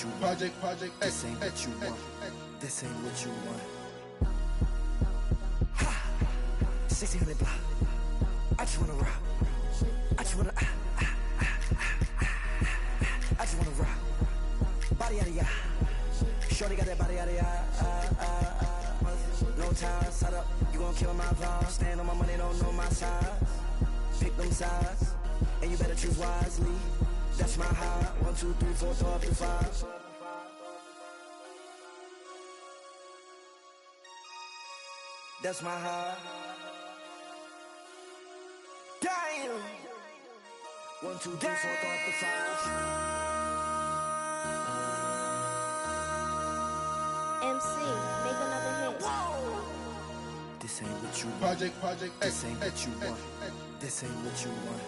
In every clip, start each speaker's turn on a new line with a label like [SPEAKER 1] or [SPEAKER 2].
[SPEAKER 1] what you want. This ain't what you want. This ain't what you want. Ha! 1600 block. I just wanna rock. I just wanna. I just wanna rock. Body out of ya. Shorty got that body out of ya. No time, set up. You gon' kill my vibe. Stand on my money, don't know my size. Pick them sides, and you better choose wisely. That's my high. 1, 2, 3, 4, throw up to 5. That's my high. Damn. 1, 2, 3, 4, throw up to 5.
[SPEAKER 2] MC, make another hit.
[SPEAKER 1] Whoa. This ain't what you want. Project. This ain't what you want. This ain't what you want.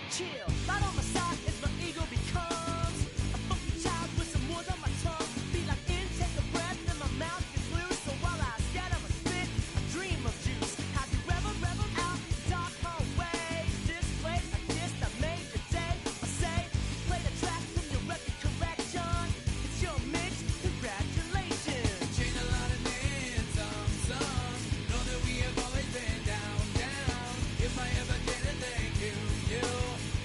[SPEAKER 3] Chill, right on my side as my ego becomes a funky child with some words on my tongue. Feel like in, take a breath, and my mouth gets loose. So while I scatter my spit, I dream of juice. Have you ever rebel out dark hallways? This place I kissed, I made the day. I say, you play the track from your record collection. It's your mix, congratulations.
[SPEAKER 4] Changed a lot of names, some. Know that we have always been down. If I ever did a thank you.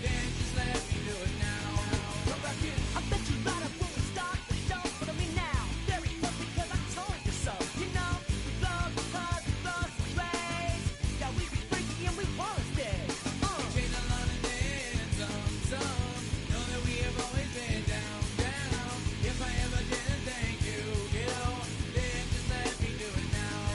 [SPEAKER 4] Then just let me do it now. Come back in.
[SPEAKER 3] I bet you right up when we start the show. Follow me now. Very close because I told you so. You know, we love because we love the race. Yeah, we be freaky and we wanna stay.
[SPEAKER 4] Changed a lot of names, some. Know that we have always been down. If I ever did a thank you, then just let me do it now.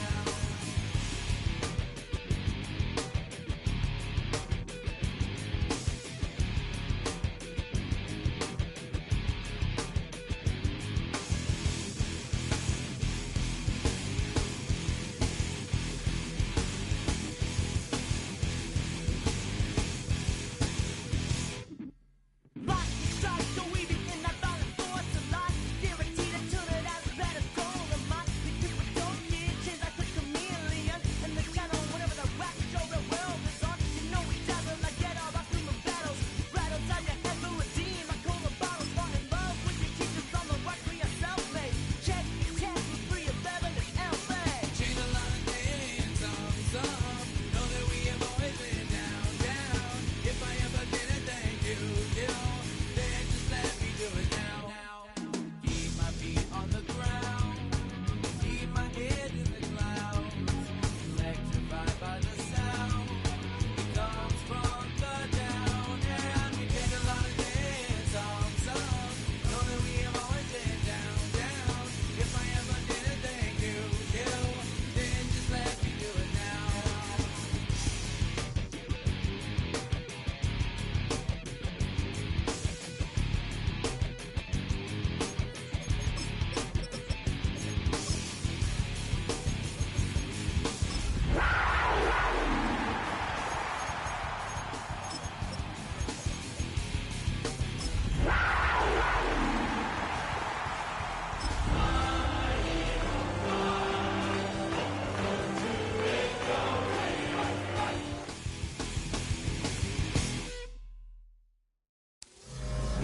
[SPEAKER 3] Life is strike, so we begin that violent force of life. Guaranteed to turn it out as bad as gold. And my people don't get change like a chameleon. And the channel, whenever the rap show, the world is on. You know we dazzle like get all our human battles. Right outside your head, will redeem. I call the bottles, fall in love with your teachers on the right for yourself, mate. Check your test, we're free of Bevan and LA.
[SPEAKER 4] Changed a lot of names, some. Know that we have always been down. If I ever did a thank you, then just let me do it now. Keep my feet on the ground, keep my head in the clouds, electrified by the sound. It comes from the down, and we take a lot of names, some. Know that we have always been down. If I ever did a thank you, then just let me do it now.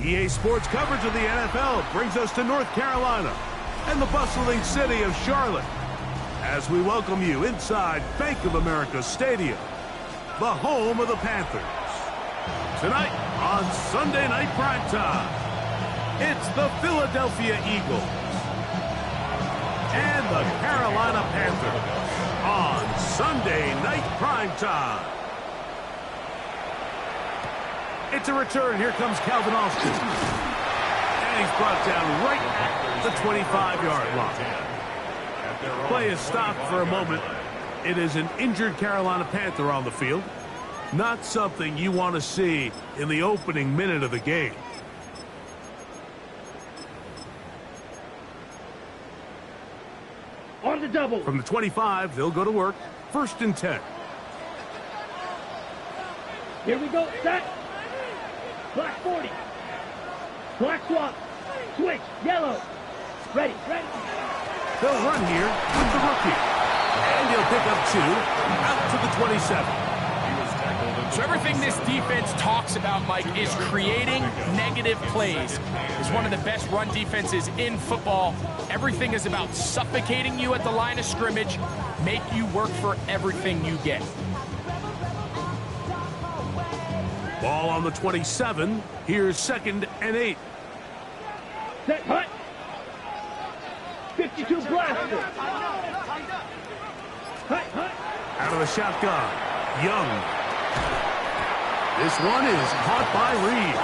[SPEAKER 5] EA Sports coverage of the NFL brings us to North Carolina and the bustling city of Charlotte as we welcome you inside Bank of America Stadium, the home of the Panthers. Tonight on Sunday Night Primetime, it's the Philadelphia Eagles and the Carolina Panthers on Sunday Night Primetime. It's a return. Here comes Calvin Austin. And he's brought down right at the 25-yard line. Play is stopped for a moment. It is an injured Carolina Panther on the field. Not something you want to see in the opening minute of the game.
[SPEAKER 6] On the double.
[SPEAKER 5] From the 25, they'll go to work. 1st and 10.
[SPEAKER 6] Here we go. Set. Black 40. Black swap. Switch. Yellow. Ready. Ready.
[SPEAKER 5] They'll run here with the rookie. And he'll pick up 2 out to the 27.
[SPEAKER 7] So everything this defense talks about, Mike, is creating negative plays. It's one of the best run defenses in football. Everything is about suffocating you at the line of scrimmage, make you work for everything you get.
[SPEAKER 5] Ball on the 27. Here's 2nd and 8.
[SPEAKER 6] Set. Hut. 52 blaster. Hut.
[SPEAKER 5] Out of the shotgun. Young. This one is caught by Reed.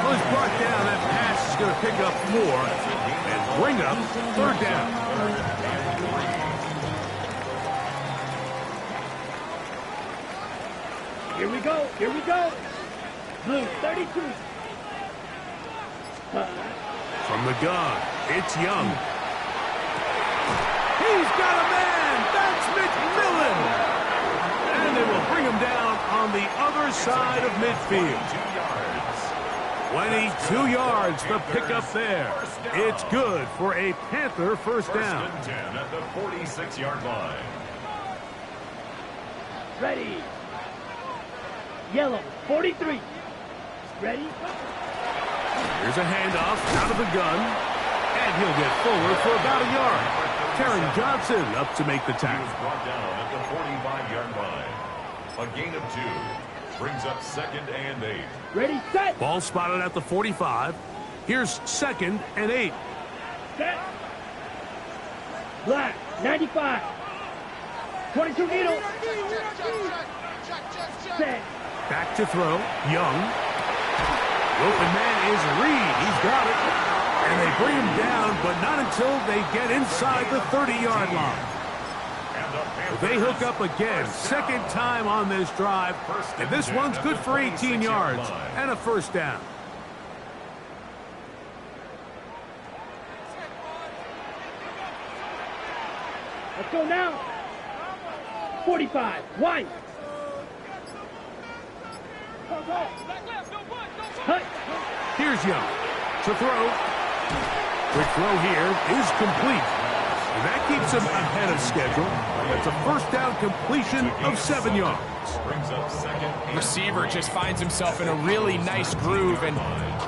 [SPEAKER 5] Well, he's brought down. That pass is going to pick up 4 and bring up 3rd down.
[SPEAKER 6] Here we go. Here we go. Blue 32.
[SPEAKER 5] From the gun, it's Young. He's got a man. That's McMillan. And they will bring him down on the other side of midfield. 22 yards the pickup there. It's good for a Panther 1st down.
[SPEAKER 8] 10 at the 46-yard line.
[SPEAKER 6] Ready. Yellow 43. Ready.
[SPEAKER 5] Here's a handoff out of the gun. And he'll get forward for about a yard. Taron Johnson up to make the tackle.
[SPEAKER 8] Brought down at the 45-yard line. A gain of 2 brings up 2nd and 8.
[SPEAKER 6] Ready, set.
[SPEAKER 5] Ball spotted at the 45. Here's 2nd and 8.
[SPEAKER 6] Set. Black 95. 22 needle. Set.
[SPEAKER 5] Back to throw. Young. The open man is Reed. He's got it. And they bring him down, but not until they get inside the 30-yard line. They hook up again. 2nd time on this drive. And this one's good for 18 yards and a 1st down.
[SPEAKER 6] Let's go now. 45. One. Hut.
[SPEAKER 5] Here's Young to throw. Quick throw here is complete. And that keeps him ahead of schedule. That's a 1st down completion of 7 yards.
[SPEAKER 8] Brings up 2nd.
[SPEAKER 7] Receiver just finds himself in a really nice groove, and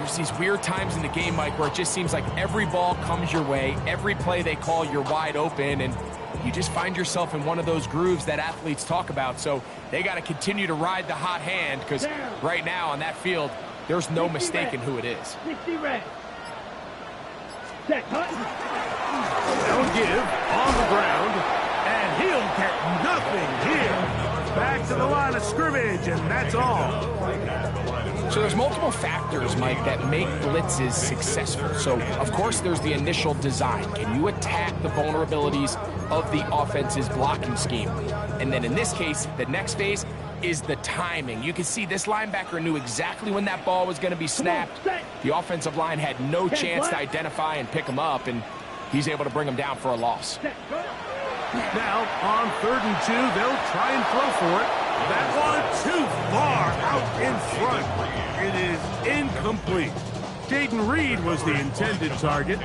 [SPEAKER 7] there's these weird times in the game, Mike, where it just seems like every ball comes your way, every play they call, you're wide open, and you just find yourself in one of those grooves that athletes talk about. So they got to continue to ride the hot hand, because right now on that field, there's no mistaking who it is.
[SPEAKER 6] 60 red. Set. Hut.
[SPEAKER 5] They'll give on the ground, and he'll get nothing here. Back to the line of scrimmage, and that's all.
[SPEAKER 7] So there's multiple factors, Mike, that make blitzes successful. So, of course, there's the initial design. Can you attack the vulnerabilities of the offense's blocking scheme? And then in this case, the next phase is the timing. You can see this linebacker knew exactly when that ball was going to be snapped. The offensive line had no chance to identify and pick him up, and he's able to bring him down for a loss.
[SPEAKER 5] Now, on 3rd and 2, they'll try and throw for it. That one too far out in front. It is incomplete. Jaden Reed was the intended target.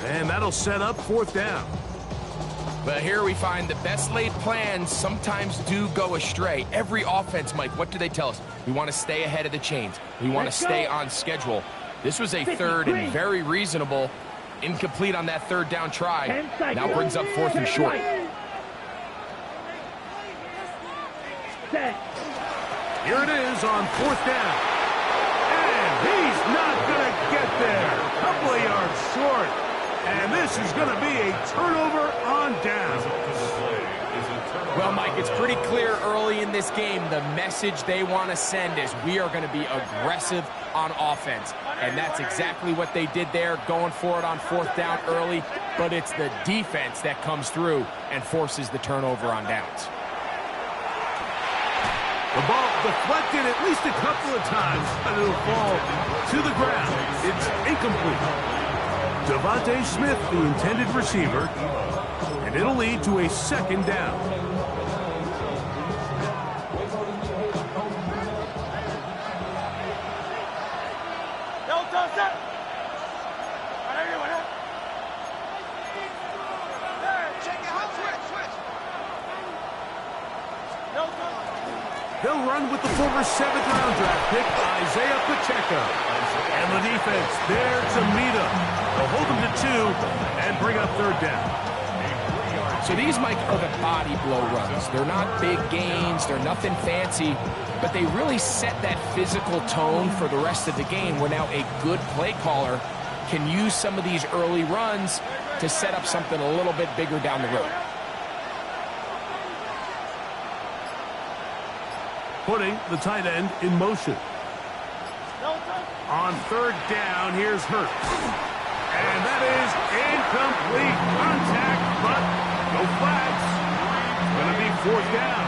[SPEAKER 5] And that'll set up 4th down.
[SPEAKER 7] But here we find the best laid plans sometimes do go astray. Every offense, Mike, what do they tell us? We want to stay ahead of the chains. We want to stay on schedule. This was a 3rd and very reasonable. Incomplete on that 3rd down try. Now brings up 4th and short.
[SPEAKER 5] Here it is on 4th down. And he's not going to get there. A couple of yards short. And this is going to be a turnover on down.
[SPEAKER 7] Well, Mike, it's pretty clear early in this game the message they want to send is we are going to be aggressive on offense. And that's exactly what they did there, going for it on 4th down early. But it's the defense that comes through and forces the turnover on downs.
[SPEAKER 5] The ball deflected at least a couple of times, and it'll fall to the ground. It's incomplete. Devontae Smith, the intended receiver, and it'll lead to a 2nd down. They'll run with the former 7th-round draft pick, Isaiah Pacheco. And the defense there to meet him. They'll hold him to 2 and bring up 3rd down.
[SPEAKER 7] So these, Mike, are the body blow runs. They're not big gains. They're nothing fancy. But they really set that physical tone for the rest of the game where now a good play caller can use some of these early runs to set up something a little bit bigger down the road.
[SPEAKER 5] Putting the tight end in motion. On 3rd down, here's Hurts. And that is incomplete. Contact, but no flags. Going to be 4th down.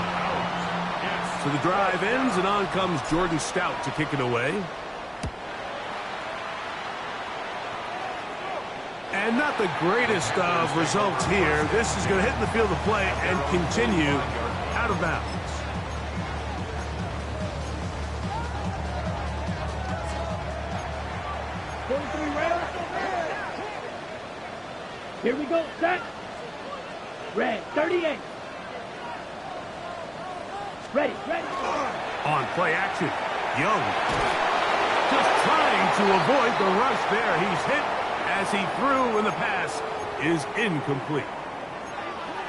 [SPEAKER 5] So the drive ends, and on comes Jordan Stout to kick it away. And not the greatest of results here. This is going to hit in the field of play and continue out of bounds.
[SPEAKER 6] Here we go, set. Red, 38. Ready.
[SPEAKER 5] On play action, Young. Just trying to avoid the rush there. He's hit as he threw, and the pass is incomplete.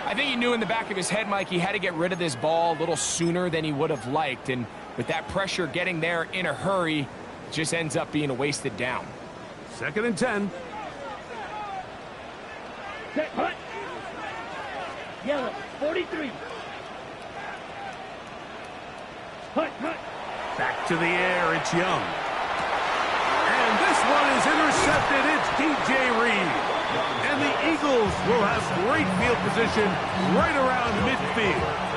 [SPEAKER 7] I think he knew in the back of his head, Mike, he had to get rid of this ball a little sooner than he would have liked. And with that pressure getting there in a hurry, just ends up being a wasted down.
[SPEAKER 5] 2nd and 10.
[SPEAKER 6] Set, hut. Yellow, 43. Hut.
[SPEAKER 5] Back to the air, it's Young. And this one is intercepted. It's DJ Reed. And the Eagles will have great field position right around midfield.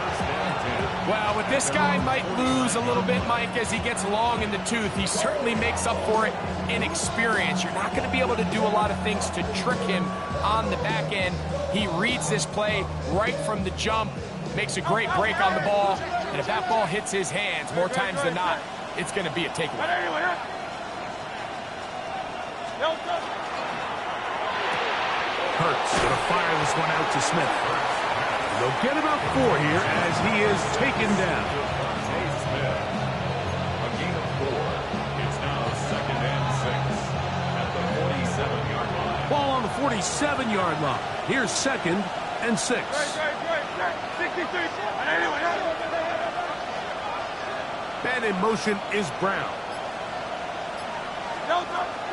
[SPEAKER 7] Well, with this guy might lose a little bit, Mike, as he gets long in the tooth. He certainly makes up for it in experience. You're not going to be able to do a lot of things to trick him on the back end. He reads this play right from the jump, makes a great break on the ball, and if that ball hits his hands more times than not, it's going to be a takeaway.
[SPEAKER 5] Hurts going to fire this one out to Smith. They'll get about 4 here as he is taken down.
[SPEAKER 8] A gain of 4. It's now 2nd and 6 at the 47-yard line.
[SPEAKER 5] Ball on the 47-yard line. Here's 2nd and 6. And in motion is Brown.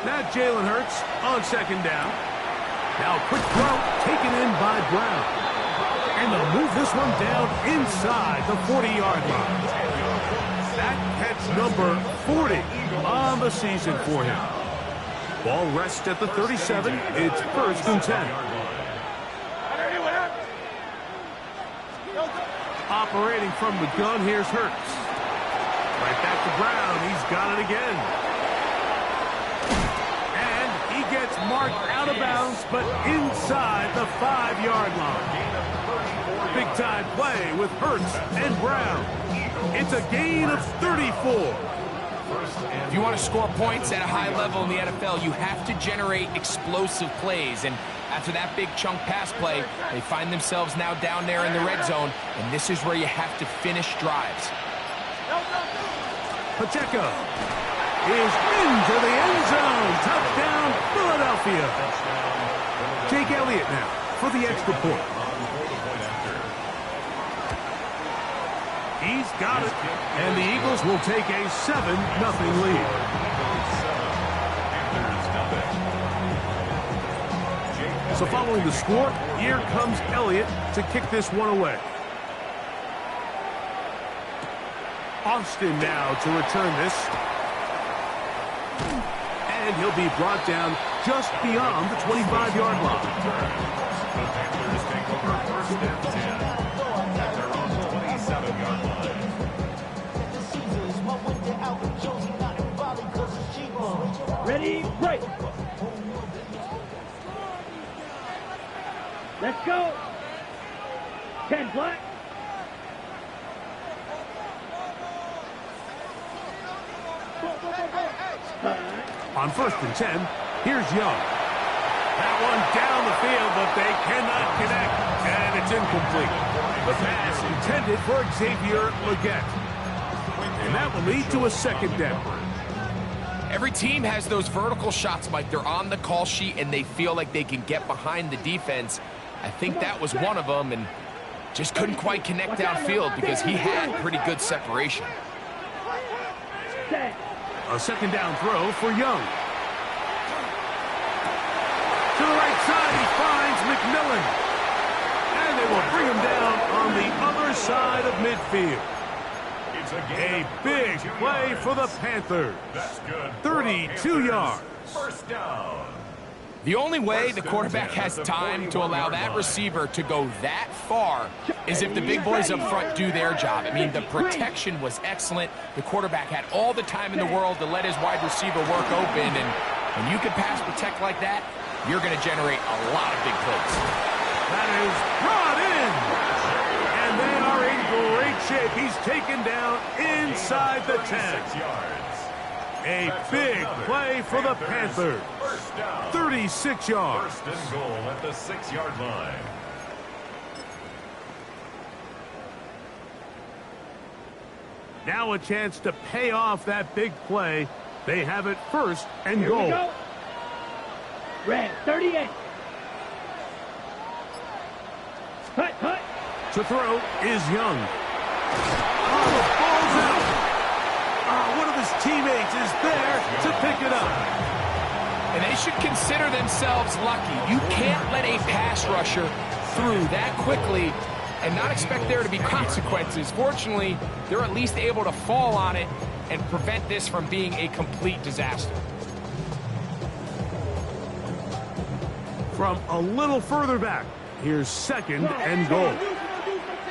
[SPEAKER 5] Now Jalen Hurts on 2nd down. Now quick throw taken in by Brown. And they'll move this one down inside the 40-yard line. That catch number 40 on the season for him. Ball rests at the 37. It's 1st and 10. Operating from the gun, here's Hurts. Right back to Brown. He's got it again. And he gets marked out of bounds, but inside the 5-yard line. Big-time play with Hurts and Brown. It's a gain of 34.
[SPEAKER 7] If you want to score points at a high level in the NFL, you have to generate explosive plays. And after that big chunk pass play, they find themselves now down there in the red zone, and this is where you have to finish drives.
[SPEAKER 5] Pacheco is into the end zone. Touchdown, Philadelphia. Jake Elliott now for the extra point. He's got it, and the Eagles will take a 7-0 lead. So following the score, here comes Elliott to kick this one away. Austin now to return this. And he'll be brought down just beyond the 25-yard line.
[SPEAKER 8] The Panthers take over first and 10 at their own 27-yard line.
[SPEAKER 6] Ready, break. Let's go. 10 black.
[SPEAKER 5] On first and 10, here's Young. That one down the field, but they cannot connect, and it's incomplete. The pass intended for Xavier Legette. And that will lead to a second down.
[SPEAKER 7] Every team has those vertical shots, Mike. They're on the call sheet, and they feel like they can get behind the defense. I think that was one of them, and just couldn't quite connect downfield because he had pretty good separation.
[SPEAKER 5] A second down throw for Young. To the right side, he finds McMillan. And they will bring him down on the other side of midfield.
[SPEAKER 8] It's
[SPEAKER 5] A big play for the Panthers.
[SPEAKER 8] That's good.
[SPEAKER 5] 32 yards.
[SPEAKER 8] First down.
[SPEAKER 7] The only way the quarterback has time to allow that receiver to go that far is if the big boys up front do their job. I mean, the protection was excellent. The quarterback had all the time in the world to let his wide receiver work open, and when you can pass protect like that, you're going to generate a lot of big plays.
[SPEAKER 5] That is brought in. And they are in great shape. He's taken down inside the 10.
[SPEAKER 8] 6 yards.
[SPEAKER 5] A big play for the Panthers.
[SPEAKER 8] First down.
[SPEAKER 5] 36 yards.
[SPEAKER 8] First and goal at the 6-yard line.
[SPEAKER 5] Now a chance to pay off that big play. They have it first and
[SPEAKER 6] Here we
[SPEAKER 5] goal.
[SPEAKER 6] go. Red 38. Hut, hut.
[SPEAKER 5] To throw is Young. Oh, the ball's out. One of his teammates is there to pick it up.
[SPEAKER 7] And they should consider themselves lucky. You can't let a pass rusher through that quickly and not expect there to be consequences. Fortunately, they're at least able to fall on it and prevent this from being a complete disaster.
[SPEAKER 5] From a little further back, here's second and goal.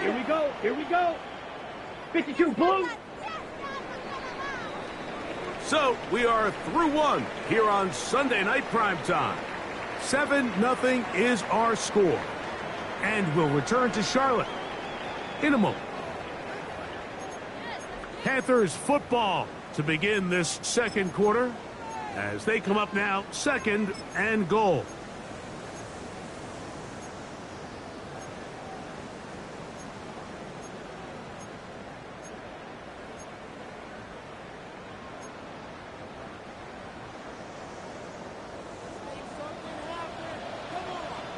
[SPEAKER 6] Here we go. Here we go. 52 blue.
[SPEAKER 5] So we are through one here on Sunday Night Primetime. 7-0 is our score. And we'll return to Charlotte in a moment. Panthers football to begin this second quarter as they come up now second and goal.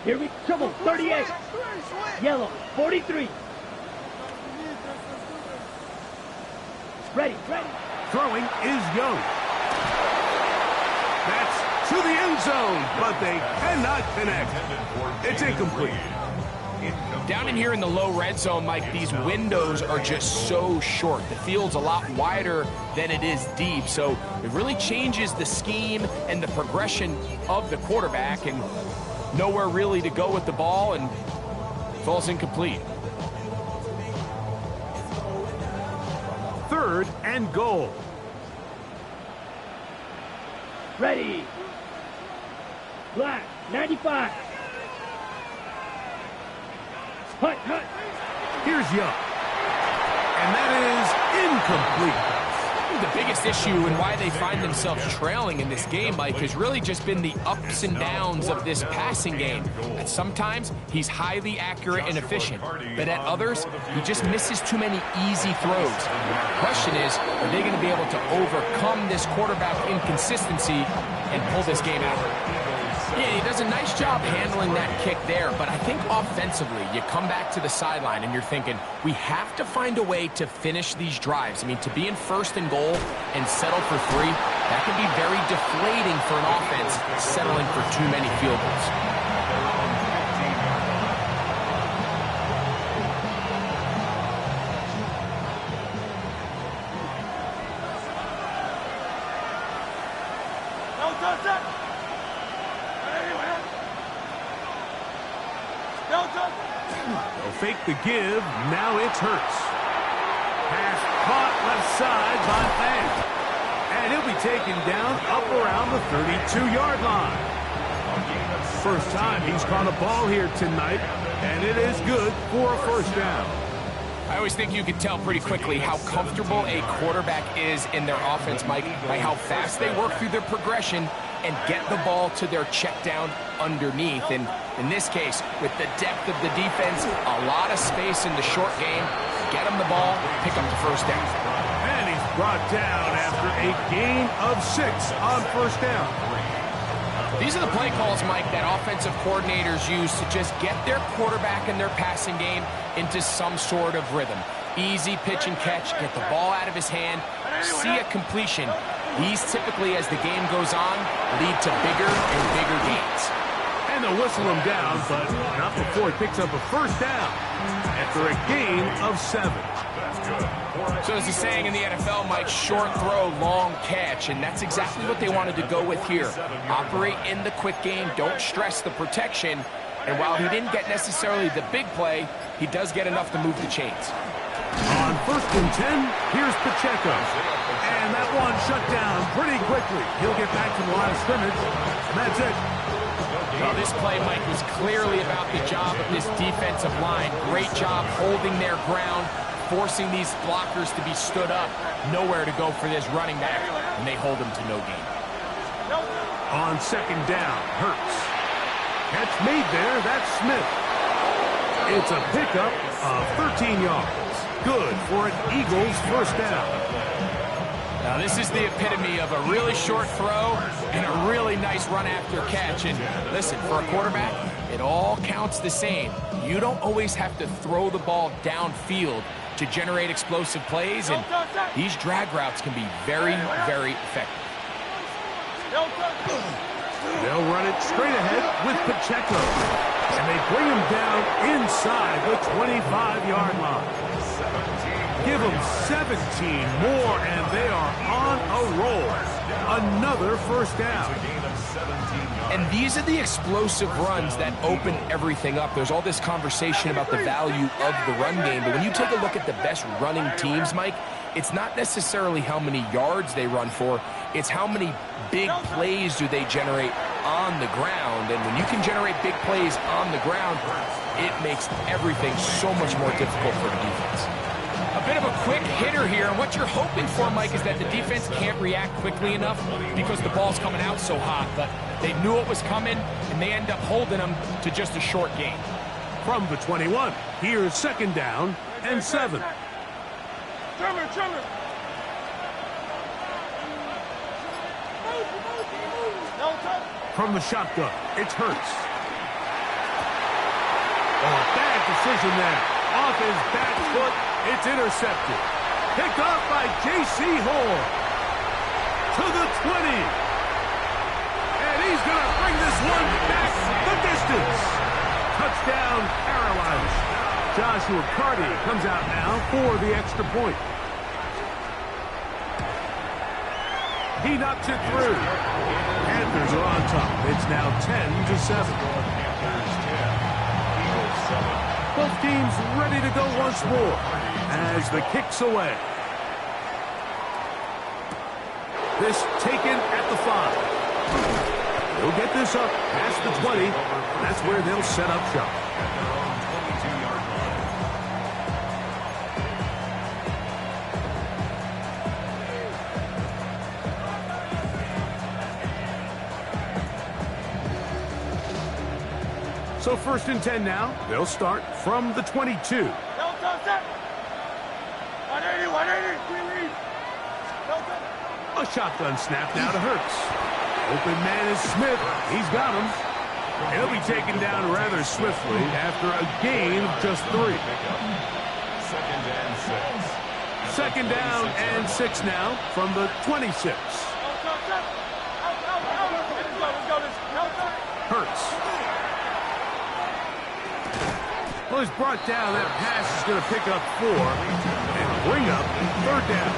[SPEAKER 6] Here we trouble 38. Yellow 43. Ready, ready.
[SPEAKER 5] Throwing is Young. That's to the end zone, but they cannot connect. It's incomplete.
[SPEAKER 7] Down in here in the low red zone, Mike, these windows are just so short. The field's a lot wider than it is deep, so it really changes the scheme and the progression of the quarterback, and nowhere really to go with the ball, and falls incomplete.
[SPEAKER 5] Third and goal.
[SPEAKER 6] Ready. Black 95. Hut, hut.
[SPEAKER 5] Here's Young. And that is incomplete.
[SPEAKER 7] The biggest issue and why they find themselves trailing in this game, Mike, has really just been the ups and downs of this passing game. And sometimes he's highly accurate and efficient, but at others, he just misses too many easy throws. The question is, are they going to be able to overcome this quarterback inconsistency and pull this game out? Yeah, he does a nice job handling that kick there, but I think offensively, you come back to the sideline and you're thinking, we have to find a way to finish these drives. I mean, to be in first and goal and settle for 3, that can be very deflating for an offense settling for too many field goals.
[SPEAKER 5] They'll fake the give. Now it's Hurts. Pass caught left side by Fan. And he'll be taken down up around the 32-yard line. First time he's caught a ball here tonight, and it is good for a first down.
[SPEAKER 7] I always think you can tell pretty quickly how comfortable a quarterback is in their offense, Mike, by how fast they work through their progression and get the ball to their check down underneath. And in this case, with the depth of the defense, a lot of space in the short game, get them the ball, pick up the first down.
[SPEAKER 5] And he's brought down after a gain of 6 on first down.
[SPEAKER 7] These are the play calls, Mike, that offensive coordinators use to just get their quarterback and their passing game into some sort of rhythm. Easy pitch and catch, get the ball out of his hand, see a completion. These typically, as the game goes on, lead to bigger and bigger gains.
[SPEAKER 5] And they'll whistle him down, but not before he picks up a first down after a gain of 7.
[SPEAKER 7] So as the saying in the NFL, Mike, short throw, long catch, and that's exactly what they wanted to go with here. Operate in the quick game, don't stress the protection, and while he didn't get necessarily the big play, he does get enough to move the chains.
[SPEAKER 5] On first and 10, here's Pacheco. And that one shut down pretty quickly. He'll get back to the line of scrimmage, and that's it.
[SPEAKER 7] Well, this play, Mike, was clearly about the job of this defensive line. Great job holding their ground, forcing these blockers to be stood up. Nowhere to go for this running back, and they hold him to no gain.
[SPEAKER 5] On second down, Hurts. Catch made there, that's Smith. It's a pickup of 13 yards. Good for an Eagles first down.
[SPEAKER 7] Now, this is the epitome of a really short throw and a really nice run after catch. And listen, for a quarterback, it all counts the same. You don't always have to throw the ball downfield to generate explosive plays, and these drag routes can be very, very effective.
[SPEAKER 5] They'll run it straight ahead with Pacheco. And they bring him down inside the 25-yard line. Give them 17 more, and they are on a roll. Another first down.
[SPEAKER 7] And these are the explosive runs that open everything up. There's all this conversation about the value of the run game, but when you take a look at the best running teams, Mike, it's not necessarily how many yards they run for, it's how many big plays do they generate on the ground. And when you can generate big plays on the ground, it makes everything so much more difficult for the defense. A bit of a quick hitter here, and what you're hoping for, Mike, is that the defense can't react quickly enough because the ball's coming out so hot, but they knew it was coming, and they end up holding them to just a short gain.
[SPEAKER 5] From the 21, here's second down and 7. From the shotgun, it's Hurts. Oh, bad decision there. Off his back foot, it's intercepted. Picked off by J.C. Horn. To the 20. And he's going to bring this one back the distance. Touchdown, Carolina. Joshua Carty comes out now for the extra point. He knocks it through. Panthers are on top. It's now 10-7. Both teams ready to go once more as the kick's away. This taken at the 5. They'll get this up past the 20. That's where they'll set up shop. So first and 10 now. They'll start from the 22. A shotgun snap now to Hurts. Open man is Smith. He's got him. He'll be taken down rather swiftly after a gain of just 3. Second down and 6 now from the 26. Hurts. Well, he's brought down. That pass is going to pick up 4 and bring up third down.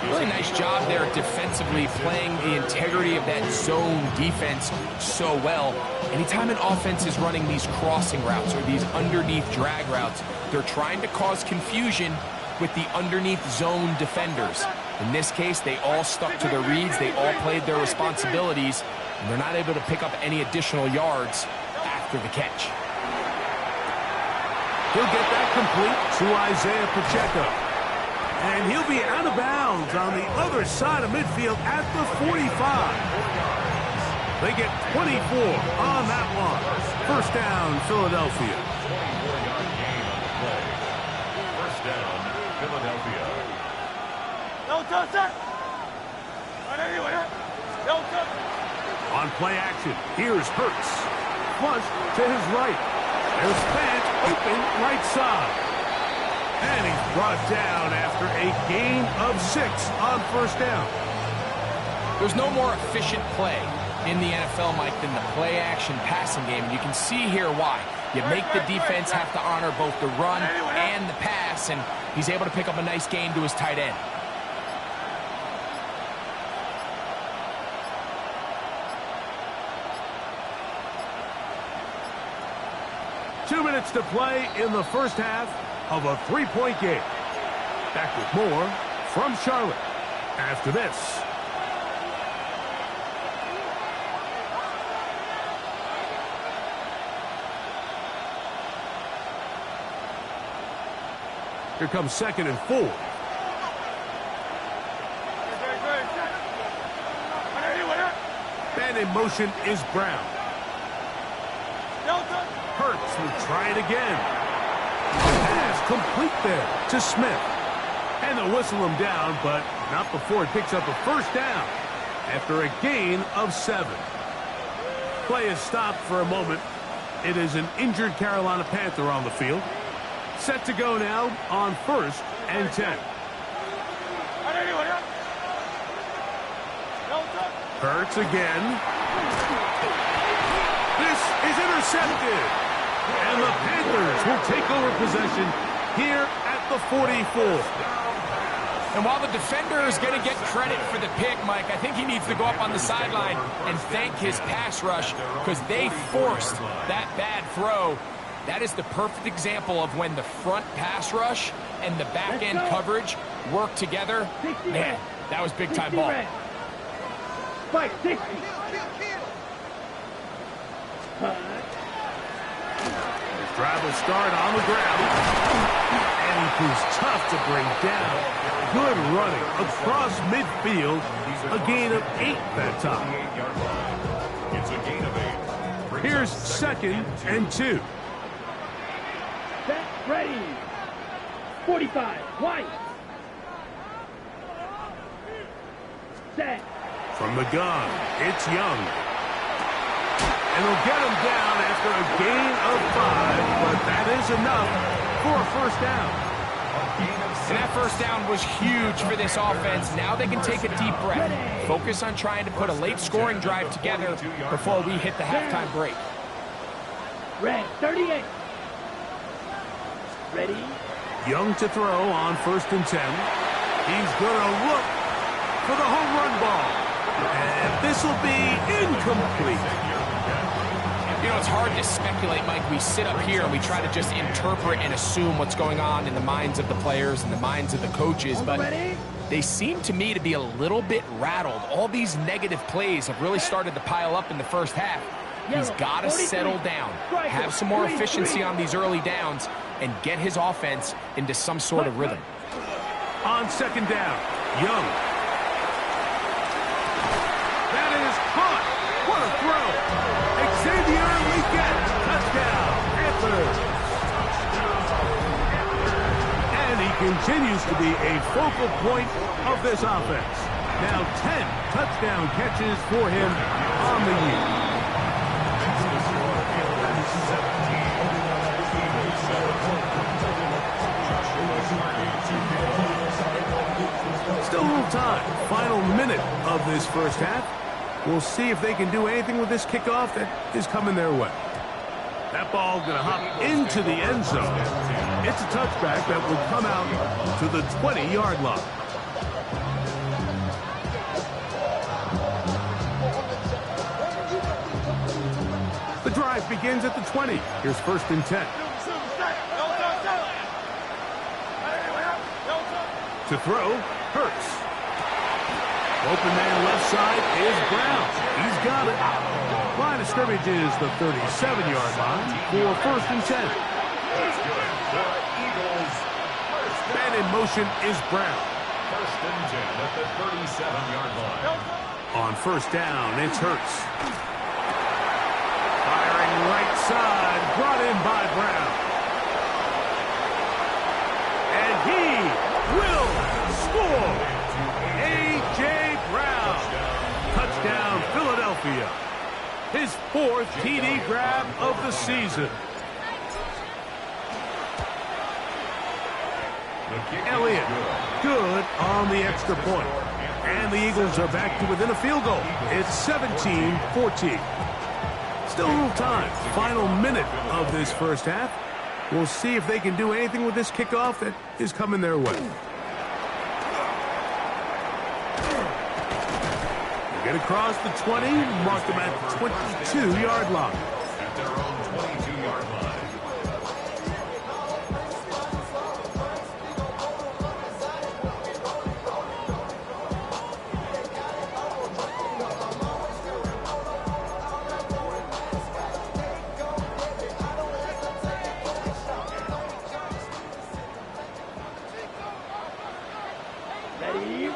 [SPEAKER 7] Well, really nice job there defensively, playing the integrity of that zone defense so well. Anytime an offense is running these crossing routes or these underneath drag routes, they're trying to cause confusion with the underneath zone defenders. In this case, they all stuck to their reads, they all played their responsibilities, and they're not able to pick up any additional yards after the catch.
[SPEAKER 5] He'll get that complete to Isaiah Pacheco. And he'll be out of bounds on the other side of midfield at the 45. They get 24 on that one. First down, Philadelphia.
[SPEAKER 8] First down, Philadelphia.
[SPEAKER 5] On play action, here's Hurts. Flush to his right. There's Fant open right side. And he's brought down after a gain of 6 on first down.
[SPEAKER 7] There's no more efficient play in the NFL, Mike, than the play-action passing game. And you can see here why. You make the defense have to honor both the run and the pass, and he's able to pick up a nice gain to his tight end.
[SPEAKER 5] Two minutes to play in the first half of a 3-point game. Back with more from Charlotte after this. Here comes 2nd and 4. And in motion is Brown. Hurts will try it again. Pass complete there to Smith. And they'll whistle him down, but not before it picks up a first down after a gain of 7. Play is stopped for a moment. It is an injured Carolina Panther on the field. Set to go now on 1st and 10. Hurts again. This is intercepted. And the Panthers will take over possession here at the 44.
[SPEAKER 7] And while the defender is going to get credit for the pick, Mike, I think he needs to go up on the sideline and thank his pass rush because they forced that bad throw. That is the perfect example of when the front pass rush and the back end coverage work together. Man, that was big time ball.
[SPEAKER 6] Fight, 60.
[SPEAKER 5] His drive will start on the ground. And he proves tough to bring down. Good running across midfield. A gain of 8 that time.
[SPEAKER 8] It's a gain of 8.
[SPEAKER 5] Here's 2nd and 2.
[SPEAKER 6] Set, ready. 45, white. Set.
[SPEAKER 5] From the gun, it's Young. And they'll get him down after a gain of 5, but that is enough for a first down.
[SPEAKER 7] And that first down was huge for this offense. Now they can take a deep breath. Focus on trying to put a late scoring drive together before we hit the halftime break.
[SPEAKER 6] Red, 38. Ready.
[SPEAKER 5] Young to throw on 1st and 10. He's going to look for the home run ball. And this will be incomplete.
[SPEAKER 7] You know, it's hard to speculate, Mike. We sit up here and we try to just interpret and assume what's going on in the minds of the players and the minds of the coaches, but they seem to me to be a little bit rattled. All these negative plays have really started to pile up in the first half. He's got to settle down, have some more efficiency on these early downs, and get his offense into some sort of rhythm.
[SPEAKER 5] On 2nd down, Young. That is caught. What a throw. Xavier Legette, touchdown, Panthers. And he continues to be a focal point of this offense. Now 10 touchdown catches for him on the year. Still a little time. Final minute of this first half. We'll see if they can do anything with this kickoff that is coming their way. That ball going to hop into the end zone. It's a touchback that will come out to the 20-yard line. begins at the 20. Here's 1st and 10. To throw, Hurts. Open man left side is Brown. He's got it. Line of scrimmage is the 37-yard line for 1st and 10. Man in motion is Brown.
[SPEAKER 8] 1st and 10 at the 37-yard line.
[SPEAKER 5] On 1st down, it's Hurts. Firing right side, brought in by Brown. And he will score. A.J. Brown. Touchdown, Philadelphia. His 4th TD grab of the season. Elliott, good on the extra point. And the Eagles are back to within a field goal. It's 17-14. Still a little time. Final minute of this first half. We'll see if they can do anything with this kickoff that is coming their way. They get across the 20, mark them at the 22-yard line.
[SPEAKER 8] At their own 22-yard line.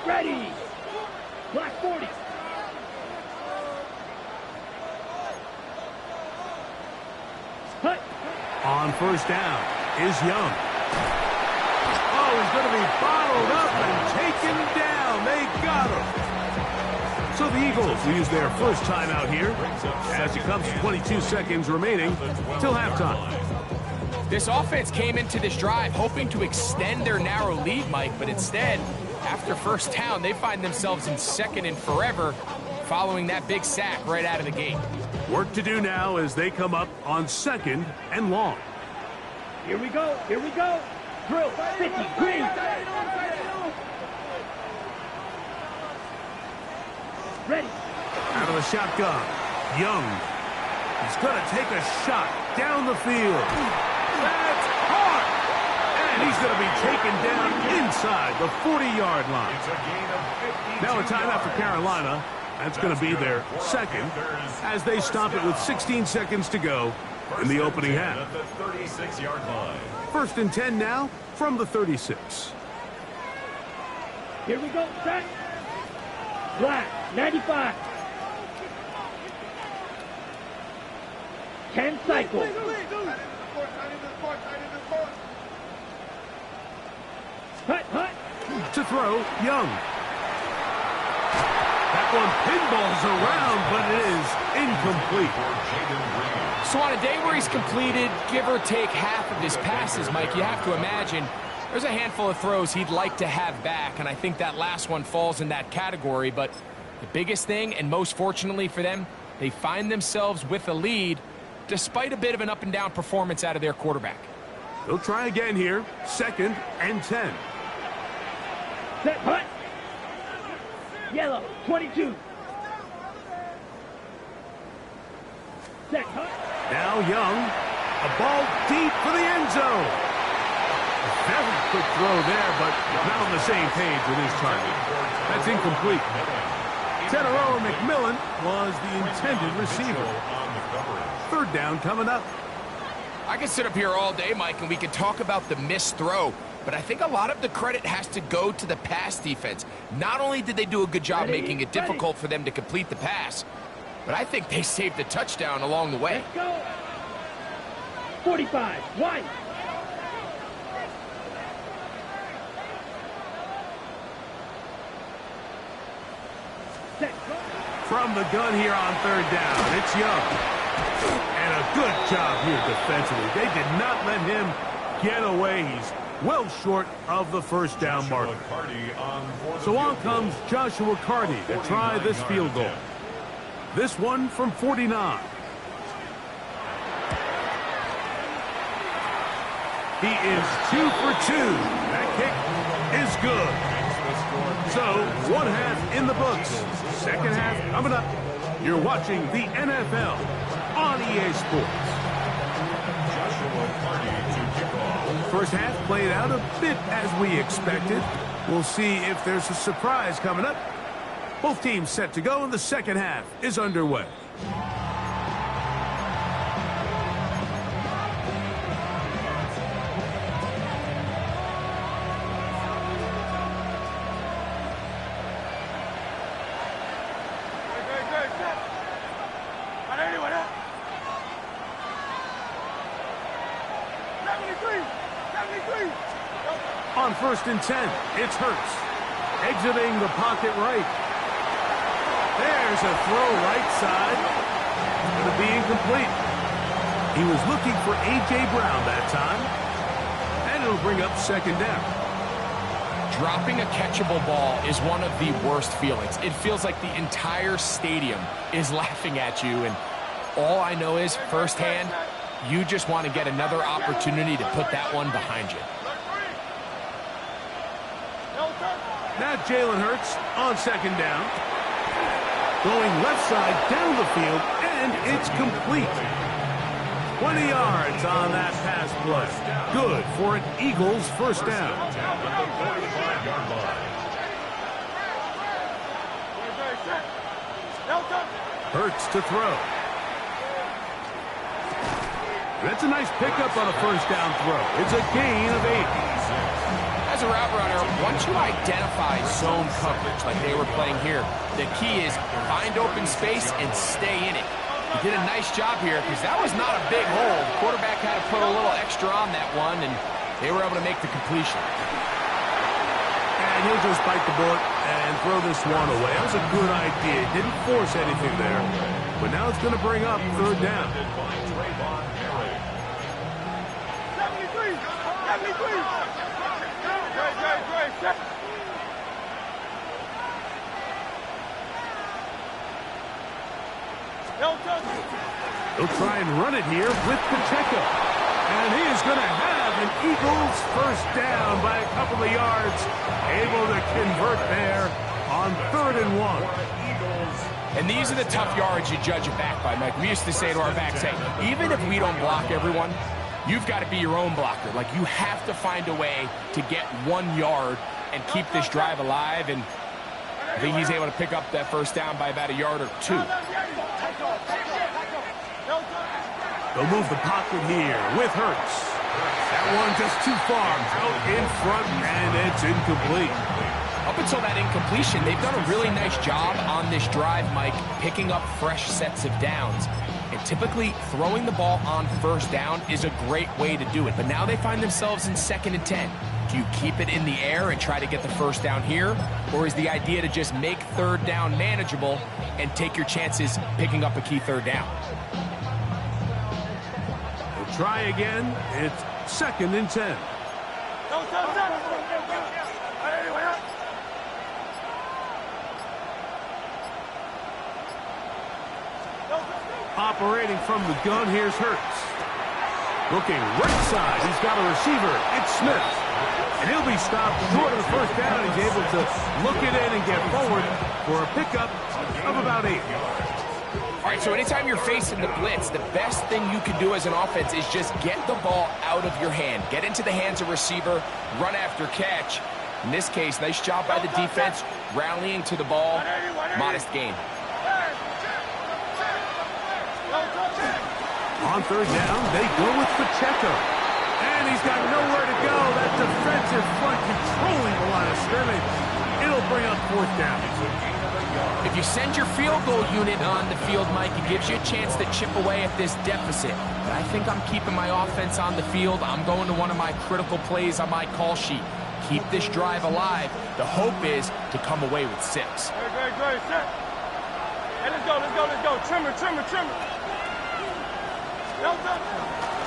[SPEAKER 6] Ready. Black 40. Hut.
[SPEAKER 5] On 1st down is Young. Oh, he's going to be bottled up and taken down. They got him. So the Eagles will use their first timeout here as it comes to 22 seconds remaining till halftime.
[SPEAKER 7] This offense came into this drive hoping to extend their narrow lead, Mike, but instead, after 1st down, they find themselves in 2nd and forever following that big sack right out of the gate.
[SPEAKER 5] Work to do now as they come up on 2nd and long.
[SPEAKER 6] Here we go. Drill 50. Green. Ready.
[SPEAKER 5] Out of the shotgun, Young. He's going to take a shot down the field. That's hard. And he's going to be taken down inside the 40-yard line.
[SPEAKER 8] It's a gain of 52
[SPEAKER 5] Now a timeout for Carolina. That's going to be their 2nd as they stop it with 16 seconds to go in the opening half.
[SPEAKER 8] At the 36-yard line.
[SPEAKER 5] 1st and 10 now from the 36.
[SPEAKER 6] Here we go. Set. Black 95. 10 cycles. Hut.
[SPEAKER 5] To throw, Young. That one pinballs around, but it is incomplete.
[SPEAKER 7] So on a day where he's completed, give or take half of his passes, Mike, you have to imagine there's a handful of throws he'd like to have back, and I think that last one falls in that category. But the biggest thing, and most fortunately for them, they find themselves with a lead despite a bit of an up-and-down performance out of their quarterback.
[SPEAKER 5] They'll try again here. 2nd and 10.
[SPEAKER 6] Set. Hut. Yellow 22. Set. Hut.
[SPEAKER 5] Now Young. A ball deep for the end zone. A very quick throw there, but not on the same page with his target. That's incomplete. Teteroa McMillan was the intended receiver. 3rd down coming up.
[SPEAKER 7] I can sit up here all day, Mike, and we can talk about the missed throw, but I think a lot of the credit has to go to the pass defense. Not only did they do a good job making it difficult for them to complete the pass, but I think they saved a touchdown along the way.
[SPEAKER 6] Let's go. 45. White. Set.
[SPEAKER 5] From the gun here on 3rd down, it's Young. And a good job here defensively. They did not let him get away. He's well short of the 1st down marker. So on comes Joshua Carty to try this field goal. This one from 49. He is 2 for 2. That kick is good. So 1 half in the books. 2nd half coming up. You're watching the NFL on EA Sports. First half played out a bit as we expected. We'll see if there's a surprise coming up. Both teams set to go, and the second half is underway. On 1st and 10, it's Hurts. Exiting the pocket right. There's a throw right side. It's going to be incomplete. He was looking for A.J. Brown that time. And it'll bring up second down.
[SPEAKER 7] Dropping a catchable ball is one of the worst feelings. It feels like the entire stadium is laughing at you, and all I know is firsthand, you just want to get another opportunity to put that one behind you.
[SPEAKER 5] Now Jalen Hurts on second down. Going left side down the field, and it's complete. 20 yards on that pass play. Good for an Eagles first down. Hurts to throw. That's a nice pickup on a first down throw. It's a gain of 8.
[SPEAKER 7] As a route runner, once you identify zone coverage like they were playing here, the key is find open space and stay in it. He did a nice job here because that was not a big hole. The quarterback had to put a little extra on that one, and they were able to make the completion.
[SPEAKER 5] And he'll just bite the bullet and throw this one away. That was a good idea. Didn't force anything there. But now it's going to bring up third down.
[SPEAKER 6] 73! 73!
[SPEAKER 5] He'll try and run it here with Pacheco. And he is going to have an Eagles first down by a couple of yards. Able to convert there on 3rd and 1.
[SPEAKER 7] And these are the tough yards you judge it back by, Mike. We used to say to our backs, hey, even if we don't block everyone, you've got to be your own blocker. Like, you have to find a way to get 1 yard and keep this drive alive. And I think he's able to pick up that first down by about a yard or 2.
[SPEAKER 5] They'll move the pocket here with Hurts. That one just too far out in front, and it's incomplete.
[SPEAKER 7] Up until that incompletion, they've done a really nice job on this drive, Mike, picking up fresh sets of downs. And typically, throwing the ball on first down is a great way to do it. But now they find themselves in 2nd and 10. Do you keep it in the air and try to get the first down here? Or is the idea to just make 3rd down manageable and take your chances picking up a key 3rd down?
[SPEAKER 5] We'll try again. It's 2nd and 10. Operating from the gun, here's Hurts. Looking right side, he's got a receiver. It's Smith. And he'll be stopped short of the first down. He's able to look it in and get forward for a pickup of about 8.
[SPEAKER 7] All right, so anytime you're facing the blitz, the best thing you can do as an offense is just get the ball out of your hand. Get into the hands of receiver, run after catch. In this case, nice job by the defense, rallying to the ball. Modest gain.
[SPEAKER 5] On 3rd down, they go with Pacheco. And he's got nowhere to go. That defensive front controlling the line of scrimmage. It'll bring up 4th down.
[SPEAKER 7] If you send your field goal unit on the field, Mike, it gives you a chance to chip away at this deficit. But I think I'm keeping my offense on the field. I'm going to one of my critical plays on my call sheet. Keep this drive alive. The hope is to come away with 6.
[SPEAKER 6] Great. Hey, let's go. Trimmer.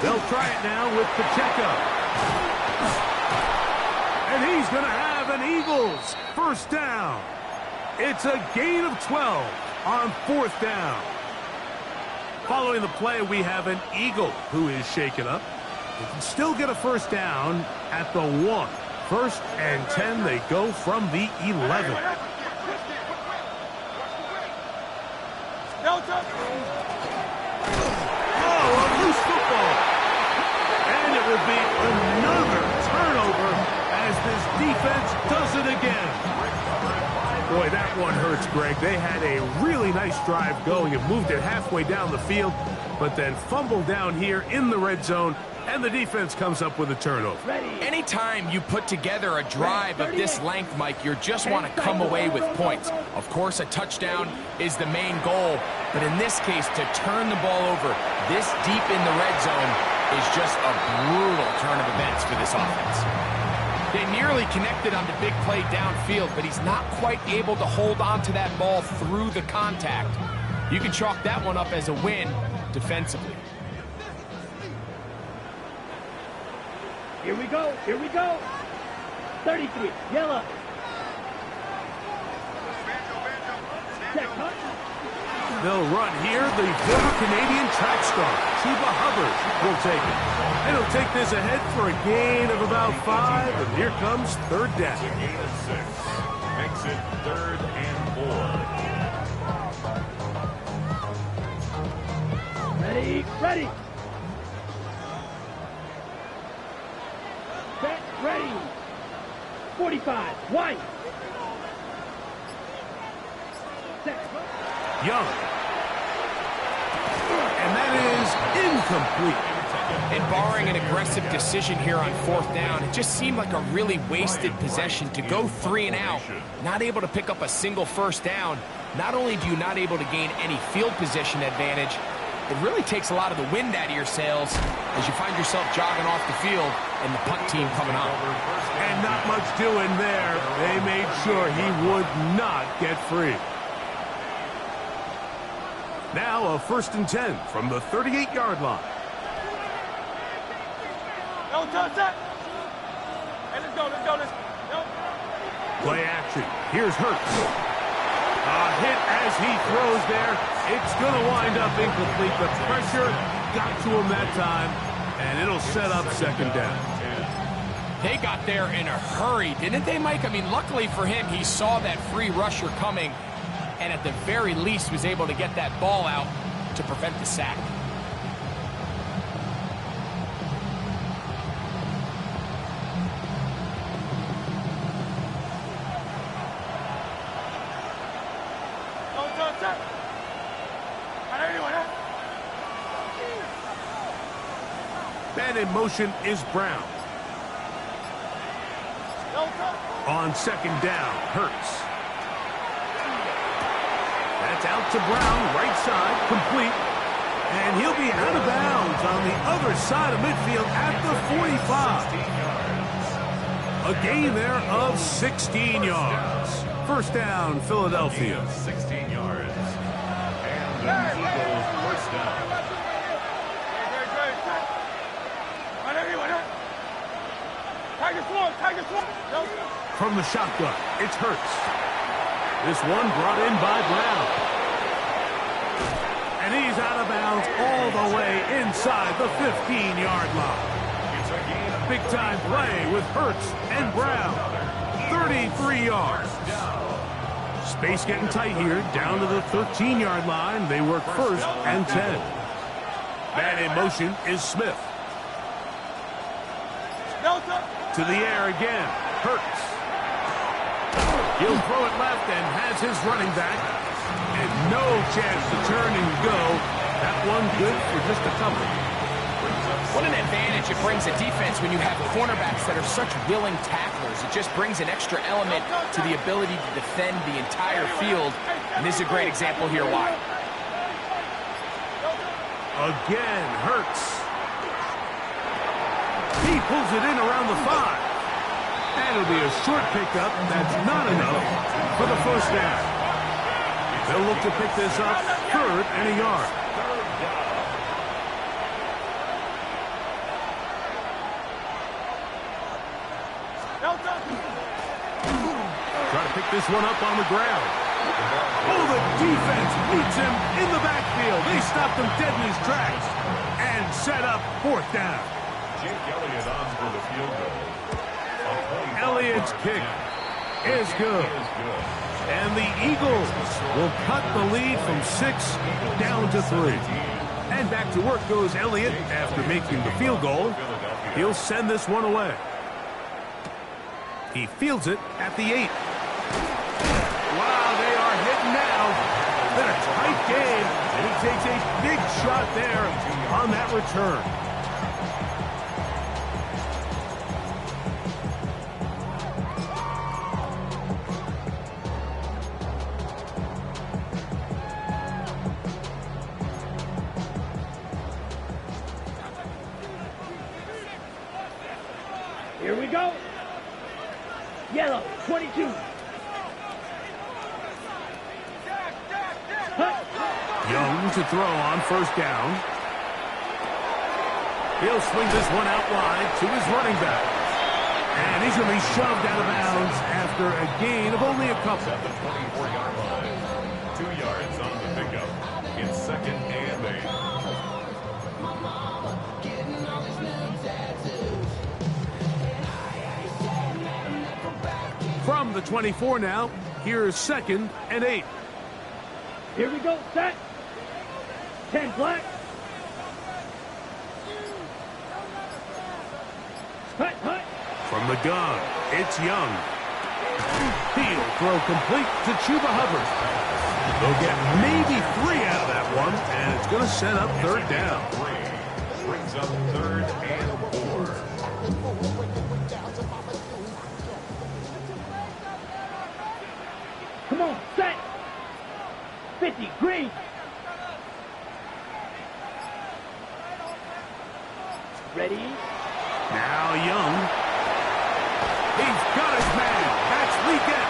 [SPEAKER 5] They'll try it now with Pacheco. And he's going to have an Eagles first down. It's a gain of 12 on 4th down. Following the play, we have an Eagle who is shaken up. They can still get a first down at the 1. 1st and 10, they go from the 11. will be another turnover as this defense does it again. Boy, that one hurts, Greg. They had a really nice drive going and moved it halfway down the field, but then fumbled down here in the red zone, and the defense comes up with a turnover.
[SPEAKER 7] Anytime you put together a drive of this length, Mike, you just want to come away with points. Of course, a touchdown is the main goal, but in this case, to turn the ball over this deep in the red zone is just a brutal turn of events for this offense. They nearly connected on the big play downfield, but he's not quite able to hold on to that ball through the contact. You can chalk that one up as a win defensively.
[SPEAKER 6] Here we go. Here we go. 33. Yellow. Check, huh?
[SPEAKER 5] They'll run here. The former Canadian track star, Chuba Hubbard, will take it. And he'll take this ahead for a gain of about 5, and here comes third down.
[SPEAKER 8] It's a gain of 6. Makes it 3rd and 4.
[SPEAKER 6] Ready. Ready. Set. Ready. 45. White. Set.
[SPEAKER 5] Young. And that is incomplete.
[SPEAKER 7] And barring an aggressive decision here on 4th down, it just seemed like a really wasted possession to go 3 and out, not able to pick up a single first down. Not only do you not able to gain any field position advantage, it really takes a lot of the wind out of your sails as you find yourself jogging off the field and the punt team coming on.
[SPEAKER 5] And not much doing there. They made sure he would not get free. Now a 1st and 10 from the 38-yard line.
[SPEAKER 3] No, touch that. Hey, let's go. Let's go.
[SPEAKER 5] Play action. Here's Hurts. A hit as he throws there. It's going to wind up incomplete. The pressure got to him that time, and it'll set up 2nd down.
[SPEAKER 7] They got there in a hurry, didn't they, Mike? I mean, luckily for him, he saw that free rusher coming, and at the very least was able to get that ball out to prevent the sack.
[SPEAKER 5] Man in motion is Brown. On 2nd down, Hurts. That's out to Brown, right side, complete. And he'll be out of bounds on the other side of midfield at the 45. A gain there of 16 yards. 1st down, Philadelphia.
[SPEAKER 8] 16 yards. And the Eagles 1st down.
[SPEAKER 5] From the shotgun, it's Hurts. This one brought in by Brown. And he's out of bounds all the way inside the 15-yard line. Big-time play with Hurts and Brown. 33 yards. Space getting tight here, down to the 13-yard line. They work 1st and 10. Man in motion is Smith. To the air again, Hurts. He'll throw it left and has his running back. And no chance to turn and go. That one good for just a couple.
[SPEAKER 7] What an advantage it brings a defense when you have cornerbacks that are such willing tacklers. It just brings an extra element to the ability to defend the entire field. And this is a great example here why.
[SPEAKER 5] Again, Hurts. He pulls it in around the 5. And it'll be a short pickup. That's not enough for the 1st down. They'll look to pick this up 3rd and a yard. Try to pick this one up on the ground. Oh, the defense meets him in the backfield. They stopped him dead in his tracks and set up 4th down.
[SPEAKER 8] Jake Elliott on for the field goal.
[SPEAKER 5] Elliott's kick is good. And the Eagles will cut the lead from 6 down to 3. And back to work goes Elliott after making the field goal. He'll send this one away. He fields it at the 8. Wow, they are hitting now. Been a tight game, and he takes a big shot there on that return.
[SPEAKER 6] Here we go. Yellow, 22.
[SPEAKER 5] Young to throw on first down. He'll swing this one out wide to his running back. And he's going to be shoved out of bounds after a gain of only a couple.
[SPEAKER 8] At the 24-yard line. 2 yards on the pickup. It's 2nd and 8.
[SPEAKER 5] From the 24 now, here's 2nd and 8.
[SPEAKER 6] Here we go, set. 10 black. Hut, hut.
[SPEAKER 5] From the gun, it's Young. He'll throw complete to Chuba Hubbard. They'll get maybe 3 out of that one, and it's going to set up 3rd down.
[SPEAKER 8] 3 brings up 3rd and 4.
[SPEAKER 6] Come on, set. 50, green. Ready?
[SPEAKER 5] Now Young. He's got his man. That's Leakett.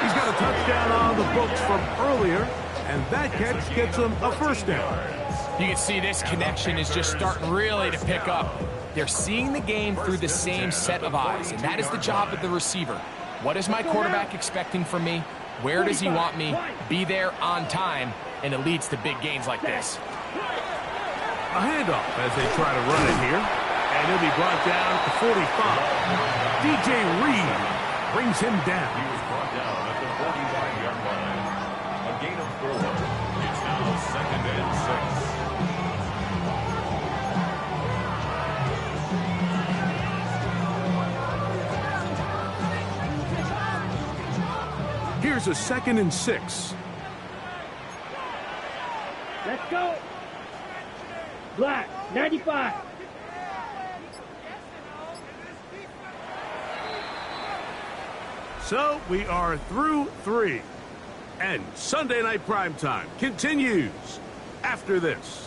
[SPEAKER 5] He's got a touchdown on the books from earlier, and that catch gets him a 1st down.
[SPEAKER 7] You can see this connection is just starting really to pick up. They're seeing the game through the same set of eyes, and that is the job of the receiver. What is my quarterback expecting from me? Where does he want me? Be there on time, and it leads to big gains like this.
[SPEAKER 5] A handoff as they try to run it here, and he'll be brought down at the 45. DJ Reed brings him down.
[SPEAKER 8] He was brought down at the 45-yard line. A gain of 4. It's now 2nd and 6.
[SPEAKER 5] Here's a 2nd and 6.
[SPEAKER 6] Let's go. Black, 95.
[SPEAKER 5] So we are through 3. And Sunday Night Primetime continues after this.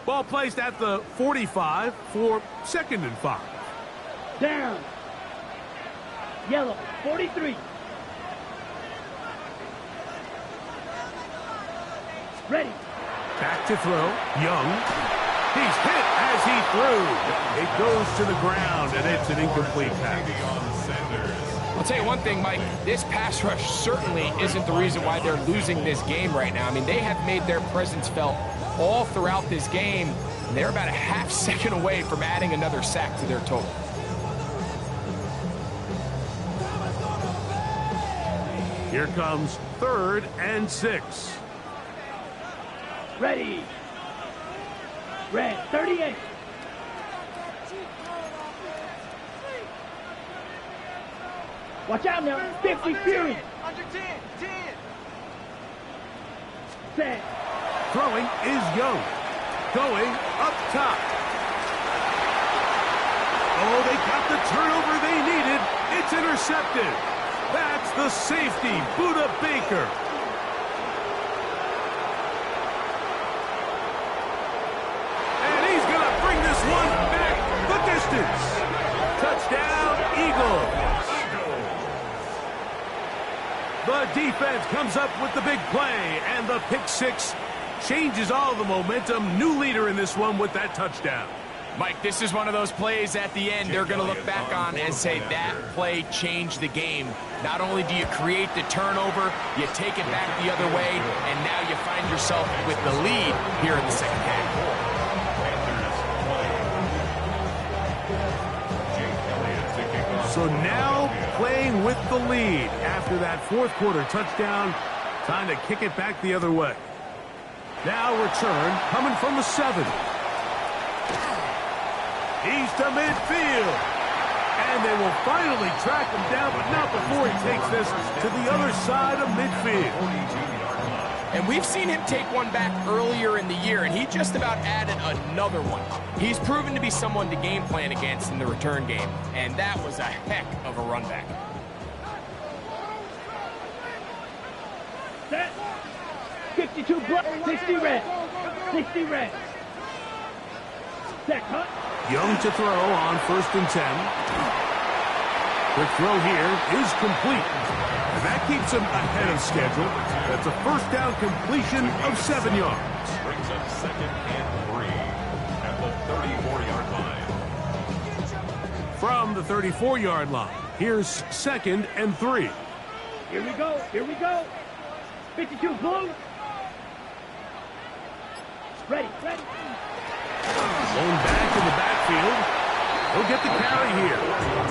[SPEAKER 5] Ball placed at the 45 for 2nd and 5.
[SPEAKER 6] Down. Yellow, 43. Ready.
[SPEAKER 5] Back to throw. Young. He's hit as he threw. It goes to the ground, and it's an incomplete pass.
[SPEAKER 7] I'll tell you one thing, Mike. This pass rush certainly isn't the reason why they're losing this game right now. I mean, they have made their presence felt all throughout this game, and they're about a half second away from adding another sack to their total.
[SPEAKER 5] Here comes 3rd and 6.
[SPEAKER 6] Ready. Red, 38. Watch out now. 50 Fury.
[SPEAKER 3] Under 10, 10.
[SPEAKER 6] Set.
[SPEAKER 5] Throwing is Young. Going up top. Oh, they got the turnover they needed. It's intercepted. That's the safety, Buda Baker. And he's going to bring this one back the distance. Touchdown, Eagles. The defense comes up with the big play, and the pick 6 changes all the momentum. New leader in this one with that touchdown.
[SPEAKER 7] Mike, this is one of those plays at the end they're going to look back on and say that play changed the game. Not only do you create the turnover, you take it back the other way, and now you find yourself with the lead here in the second half.
[SPEAKER 5] So now playing with the lead after that fourth quarter touchdown, time to kick it back the other way. Now return coming from the 7. He's to midfield. And they will finally track him down, but not before he takes this to the other side of midfield.
[SPEAKER 7] And we've seen him take one back earlier in the year, and he just about added another one. He's proven to be someone to game plan against in the return game, and that was a heck of a run back.
[SPEAKER 6] Set. 52 block, 60 red. 60 red. Set, cut.
[SPEAKER 5] Young to throw on 1st and 10. Quick throw here is complete. And that keeps him ahead of schedule. That's a first down completion of 7 yards.
[SPEAKER 8] Brings up 2nd and 3 at the 34-yard line.
[SPEAKER 5] From the 34-yard line, here's 2nd and 3.
[SPEAKER 6] Here we go, here we go. 52 blue. Ready, ready.
[SPEAKER 5] Blown back in the backfield. He'll get the carry here.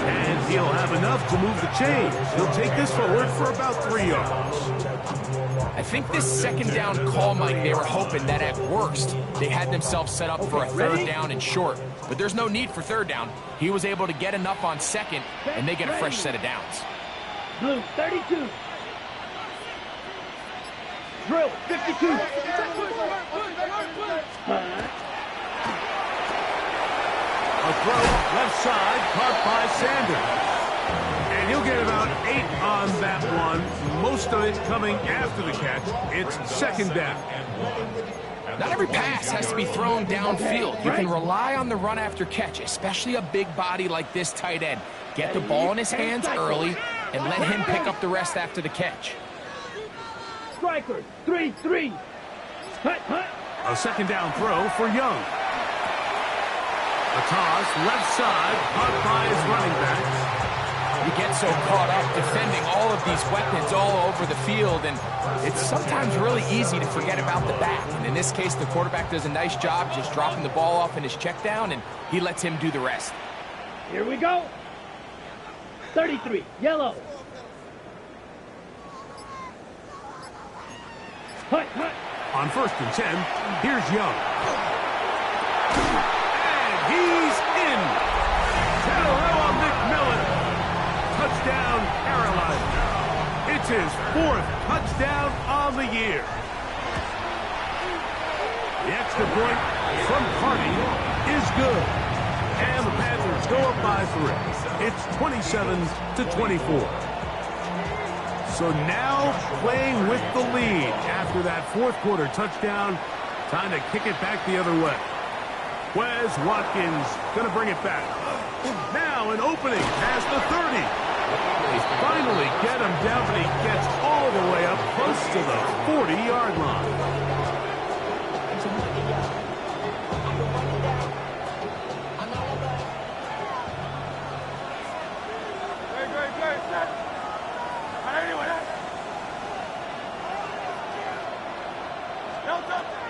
[SPEAKER 5] And he'll have enough to move the chains. He'll take this forward for about 3 yards.
[SPEAKER 7] I think this second down call, Mike, they were hoping that at worst they had themselves set up for a third down and short. But there's no need for third down. He was able to get enough on second, and they get a fresh set of downs.
[SPEAKER 6] Blue, 32. Drill, 52.
[SPEAKER 5] A throw left side caught by Sanders. And he'll get about 8 on that one. Most of it coming after the catch. It's 2nd down.
[SPEAKER 7] Not every pass has to be thrown downfield. You can rely on the run after catch, especially a big body like this tight end. Get the ball in his hands early and let him pick up the rest after the catch.
[SPEAKER 6] Strikers, 3-3. Hut, hut.
[SPEAKER 5] A 2nd down throw for Young. A toss left side caught by his running backs.
[SPEAKER 7] You get so caught up defending all of these weapons all over the field, and it's sometimes really easy to forget about the back. And in this case, the quarterback does a nice job just dropping the ball off in his check down, and he lets him do the rest.
[SPEAKER 6] Here we go. 33, yellow. Hut, hut.
[SPEAKER 5] On 1st and 10, here's Young. And he's in. Tarawa McMillan. Touchdown, Carolina. It's his 4th touchdown on the year. The extra point from Carty is good. And the Panthers go up by 3. It's 27-24. So now playing with the lead after that 4th quarter touchdown. Time to kick it back the other way. Wes Watkins going to bring it back. Now an opening past the 30. They finally get him down, but he gets all the way up close to the 40-yard line.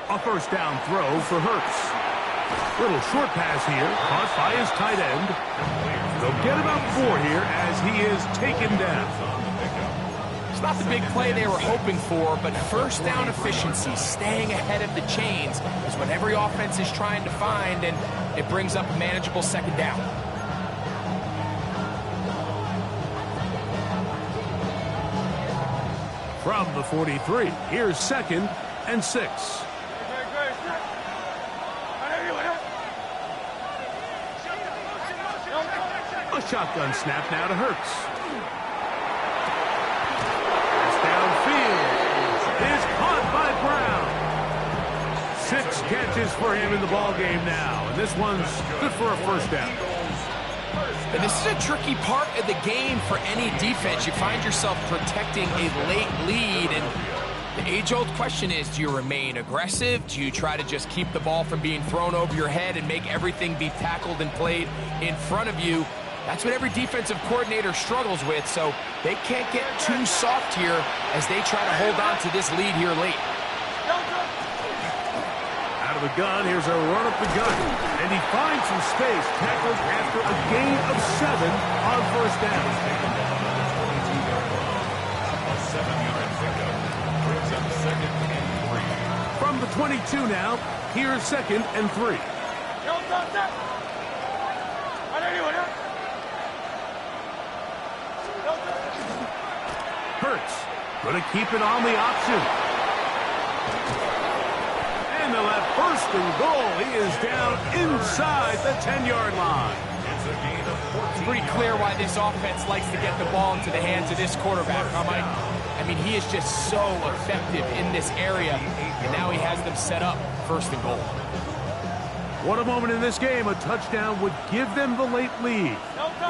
[SPEAKER 5] A 1st down throw for Hurts. Little short pass here, caught by his tight end. They'll get about 4 here as he is taken down.
[SPEAKER 7] It's not the big play they were hoping for, but first down efficiency, staying ahead of the chains, is what every offense is trying to find, and it brings up a manageable 2nd down.
[SPEAKER 5] From the 43, here's 2nd and 6. A shotgun snap now to Hurts. Pass downfield is caught by Brown. 6 catches for him in the ballgame now, and this one's good for a 1st down.
[SPEAKER 7] And this is a tricky part of the game for any defense. You find yourself protecting a late lead, and The age-old question is, do you remain aggressive? Do you try to just keep the ball from being thrown over your head and make everything be tackled and played in front of you? That's what every defensive coordinator struggles with, so they can't get too soft here as they try to hold on to this lead here late.
[SPEAKER 5] Out of the gun, here's a run up the gut, and he finds some space, tackled after a gain of 7 on first down.
[SPEAKER 8] A 7-yard pickup brings up 2nd and 3.
[SPEAKER 5] From the 22 now, here's 2nd and 3. Hurts going to keep it on the option. And they'll have 1st and goal. He is down inside the 10-yard line.
[SPEAKER 8] It's a gain of 14.
[SPEAKER 7] It's pretty clear why this offense likes to get the ball into the hands of this quarterback, huh, Mike? I mean, he is just so effective in this area, and now he has them set up 1st and goal.
[SPEAKER 5] What a moment in this game. A touchdown would give them the late lead.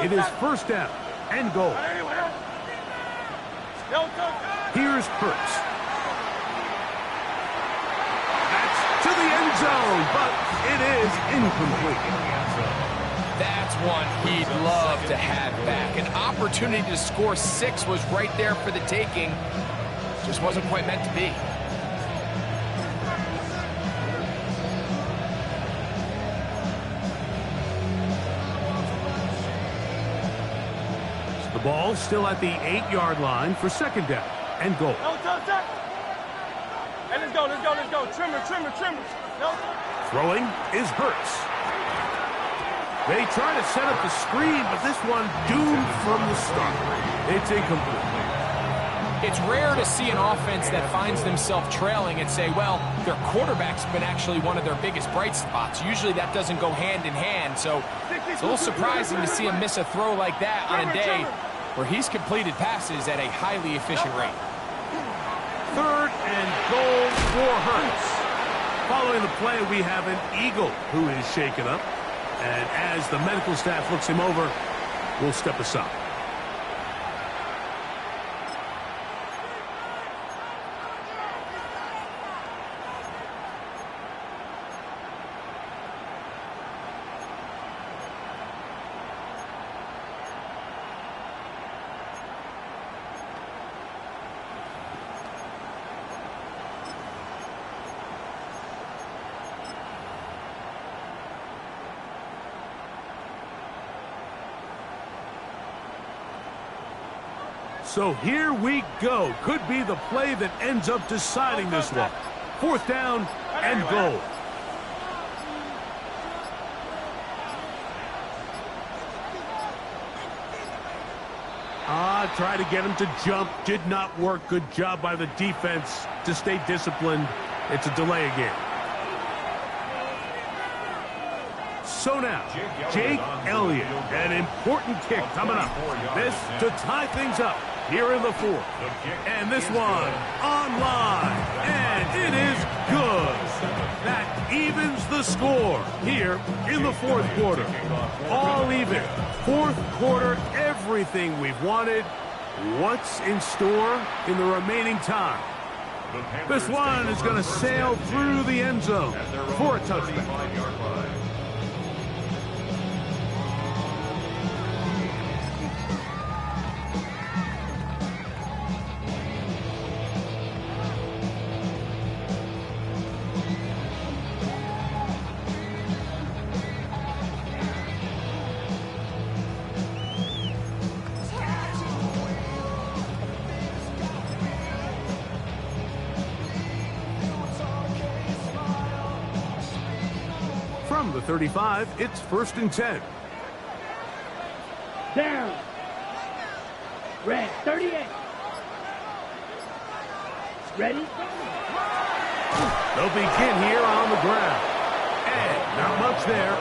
[SPEAKER 5] It is 1st down and goal. Here's Hurts. That's to the end zone, but it is incomplete.
[SPEAKER 7] That's one he'd love to have back. An opportunity to score 6 was right there for the taking. Just wasn't quite meant to be.
[SPEAKER 5] The ball still at the 8-yard line for 2nd down and goal.
[SPEAKER 6] Hey, let's go. Trimmer.
[SPEAKER 5] Throwing is Hurts. They try to set up the screen, but this one doomed from the start. It's incomplete.
[SPEAKER 7] It's rare to see an offense that finds themselves trailing and say, well, their quarterback's been actually one of their biggest bright spots. Usually that doesn't go hand in hand, so it's a little surprising to see him miss a throw like that on a day where he's completed passes at a highly efficient rate.
[SPEAKER 5] 3rd and goal for Hurts. Following the play, we have an Eagle who is shaken up. And as the medical staff looks him over, we'll step aside. So here we go. Could be the play that ends up deciding this one. 4th down and goal. Try to get him to jump. Did not work. Good job by the defense to stay disciplined. It's a delay again. So now, Jake Elliott, an important kick coming up. This to tie things up here in the 4th. And this one online. And it is good. That evens the score here in the 4th quarter. All even. 4th quarter, everything we've wanted. What's in store in the remaining time? This one is going to sail through the end zone for a touchdown. From the 35, it's 1st and 10.
[SPEAKER 6] Down. Red, 38. Ready?
[SPEAKER 5] They'll begin here on the ground. And not much there.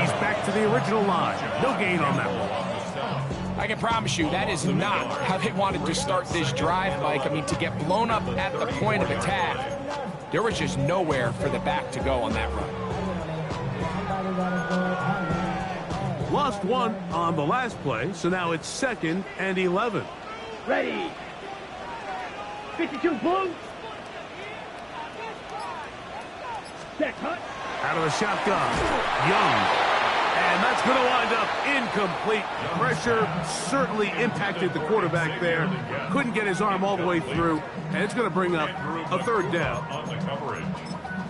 [SPEAKER 5] He's back to the original line. No gain on that one.
[SPEAKER 7] I can promise you that is not how they wanted to start this drive, Mike. I mean, to get blown up at the point of attack, there was just nowhere for the back to go on that run.
[SPEAKER 5] Lost one on the last play, so now it's 2nd and 11.
[SPEAKER 6] Ready. 52 blue. Check, hut.
[SPEAKER 5] Out of the shotgun, Young. And that's going to wind up incomplete. Pressure certainly impacted the quarterback there. Couldn't get his arm all the way through, and it's going to bring up a third down.
[SPEAKER 8] On the coverage.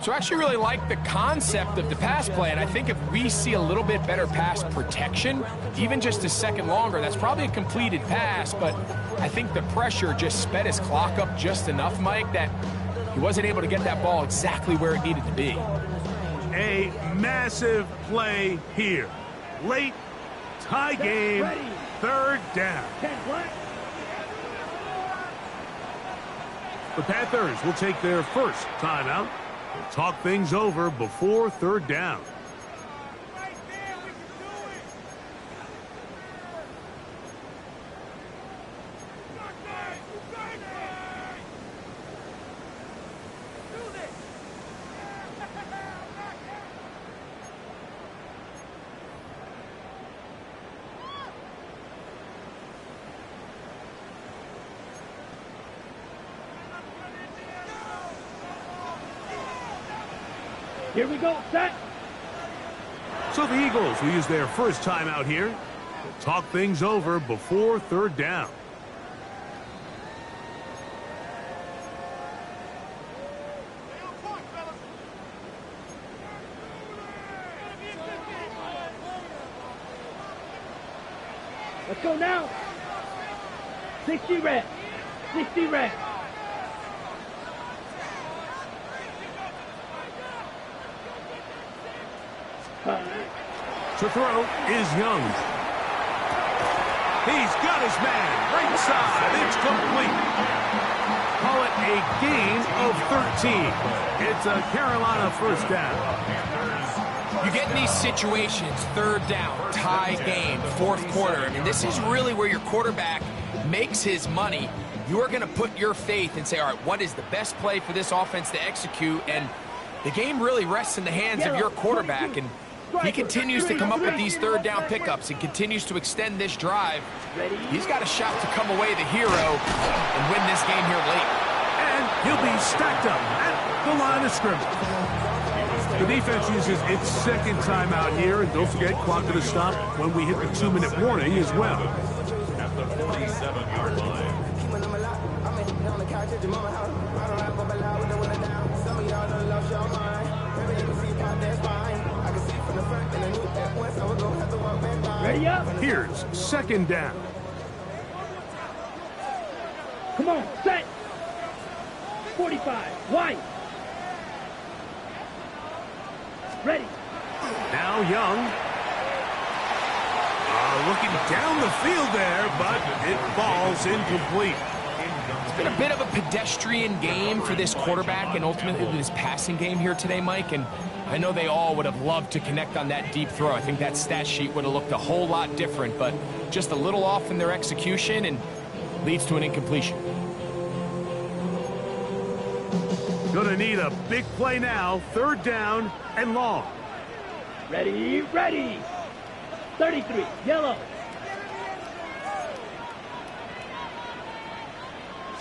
[SPEAKER 7] So I actually really like the concept of the pass play, and I think if we see a little bit better pass protection, even just a second longer, that's probably a completed pass, but I think the pressure just sped his clock up just enough, Mike, that he wasn't able to get that ball exactly where it needed to be.
[SPEAKER 5] A massive play here. Late, tie game, third down.
[SPEAKER 6] 10 black.
[SPEAKER 5] The Panthers will take their first timeout. We'll talk things over before third down.
[SPEAKER 6] Here we go, set.
[SPEAKER 5] So the Eagles will use their first timeout here. We'll talk things over before third down.
[SPEAKER 6] Let's go now. 60 red. 60 red.
[SPEAKER 5] To throw is Young. He's got his man. Right side. It's complete. Call it a gain of 13. It's a Carolina first down.
[SPEAKER 7] You get in these situations, third down, tie game, fourth quarter. I mean, this is really where your quarterback makes his money. You're going to put your faith and say, all right, what is the best play for this offense to execute? And the game really rests in the hands of your quarterback. And he continues to come up with these third down pickups and continues to extend this drive. He's got a shot to come away the hero and win this game here late.
[SPEAKER 5] And he'll be stacked up at the line of scrimmage. The defense uses its second timeout here, and don't forget, clock to stop when we hit the 2-minute warning as well.
[SPEAKER 8] At the 47-yard line.
[SPEAKER 6] Ready up.
[SPEAKER 5] Here's second down.
[SPEAKER 6] Come on, set. 45, wide. Ready.
[SPEAKER 5] Now Young. Looking down the field there, but it falls incomplete.
[SPEAKER 7] It's been a bit of a pedestrian game for this quarterback and ultimately this passing game here today, Mike. And I know they all would have loved to connect on that deep throw. I think that stat sheet would have looked a whole lot different, but just a little off in their execution and leads to an incompletion.
[SPEAKER 5] Gonna need a big play now. Third down and long.
[SPEAKER 6] Ready, ready. 33, yellow.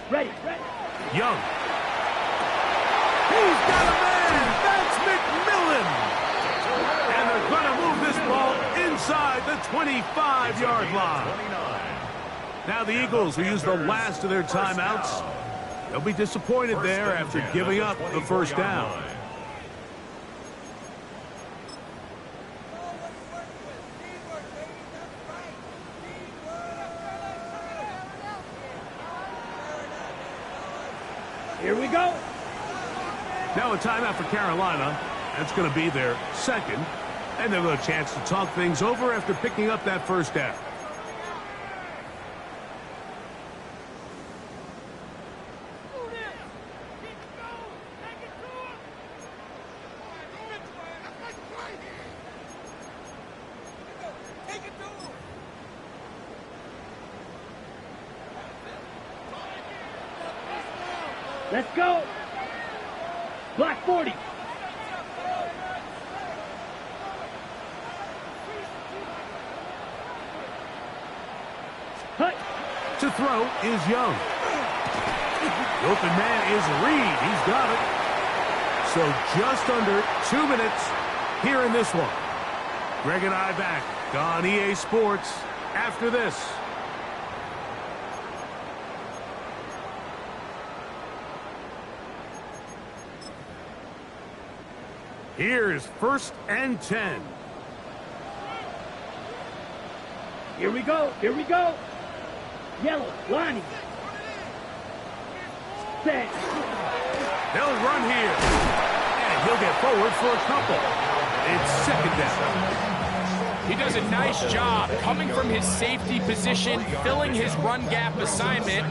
[SPEAKER 6] Ready, ready.
[SPEAKER 5] Young. He's got a man. That's McMillan. And they're going to move this ball inside the 25-yard line. Now the Eagles will use the last of their timeouts. They'll be disappointed there after giving up the first down.
[SPEAKER 6] Here we go.
[SPEAKER 5] Now a timeout for Carolina. That's going to be their second. And they'll have a chance to talk things over after picking up that first down.
[SPEAKER 6] Let's go. Black 40. Hut.
[SPEAKER 5] To throw is Young. The open man is Reed. He's got it. So just under 2 minutes here in this one. Greg and I back on EA Sports after this. Here's 1st and 10.
[SPEAKER 6] Here we go. Here we go. Yellow, Lonnie. Set.
[SPEAKER 5] They'll run here. And he'll get forward for a couple. It's 2nd down.
[SPEAKER 7] He does a nice job coming from his safety position, filling his run gap assignment.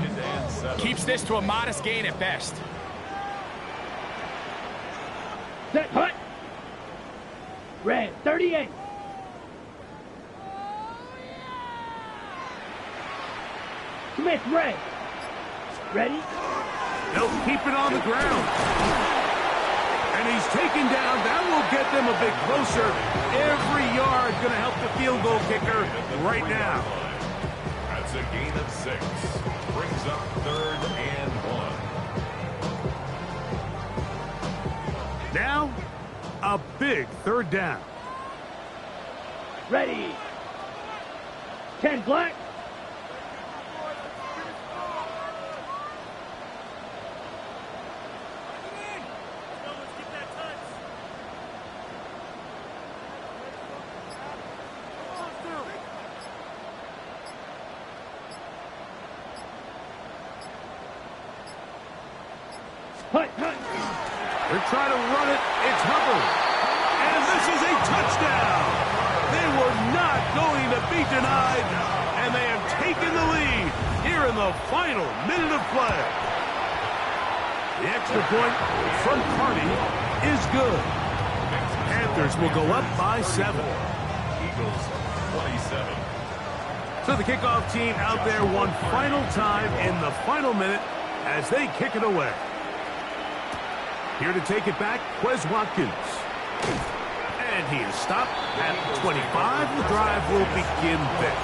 [SPEAKER 7] Keeps this to a modest gain at best.
[SPEAKER 6] Set, hut. Red, 38. Smith, red. Ready?
[SPEAKER 5] They'll keep it on the ground. And he's taken down. That will get them a bit closer. Every yard going to help the field goal kicker right now.
[SPEAKER 8] That's a gain of 6. Brings up 3rd and 1.
[SPEAKER 5] Now, a big 3rd down.
[SPEAKER 6] Ready. 10 black. Hut, hut.
[SPEAKER 5] They're trying to run it. It's Hubbard. And this is a touchdown. They were not going to be denied. And they have taken the lead here in the final minute of play. The extra point from Carney is good. Panthers will go up by 7.
[SPEAKER 8] Eagles 27.
[SPEAKER 5] So the kickoff team out there one final time in the final minute as they kick it away. Here to take it back, Quez Watkins. And he is stopped at the 25. The drive will begin there.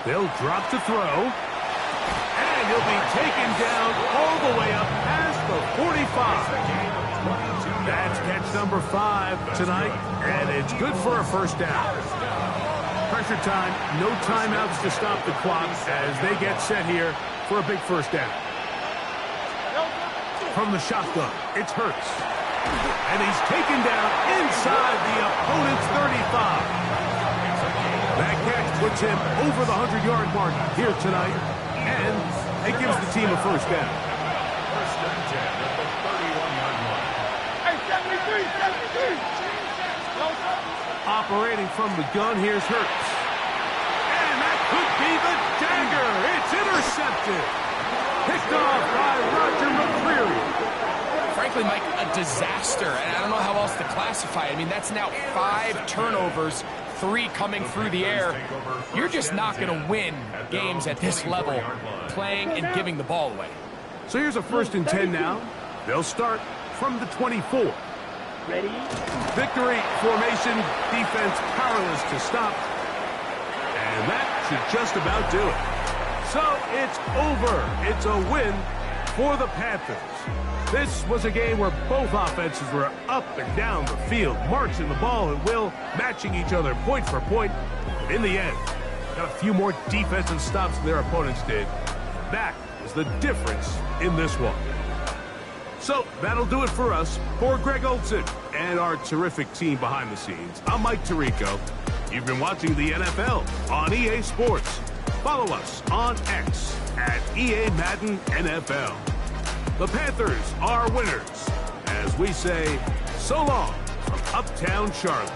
[SPEAKER 5] They'll drop to throw. And he'll be taken down all the way up past the 45. That's catch number 5 tonight, and it's good for a 1st down. Pressure time, no timeouts to stop the clock as they get set here for a big 1st down. From the shotgun, it's Hurts. And he's taken down inside the opponent's 35. That catch puts him over the 100-yard mark here tonight, and it gives the team a 1st down.
[SPEAKER 8] 1st and 10 at the 31-yard line.
[SPEAKER 3] Hey, 73, 73.
[SPEAKER 5] Operating from the gun, here's Hurts. And that could be the dagger. It's intercepted. Picked off by Roger McCreary.
[SPEAKER 7] Frankly, Mike, a disaster, and I don't know how else to classify it. I mean, that's now 5 turnovers, 3 coming through the air. You're just not going to win games at this level, playing and giving the ball away.
[SPEAKER 5] So here's a 1st and 10 now. They'll start from the 24.
[SPEAKER 6] Ready?
[SPEAKER 5] Victory formation, defense powerless to stop. And that should just about do it. So it's over. It's a win for the Panthers. This was a game where both offenses were up and down the field, marching the ball at will, matching each other point for point. But in the end, got a few more defensive stops than their opponents did. That was the difference in this one. So that'll do it for us. For Greg Olson and our terrific team behind the scenes, I'm Mike Tirico. You've been watching the NFL on EA Sports. Follow us on X at EA Madden NFL. The Panthers are winners, as we say so long from Uptown Charlotte.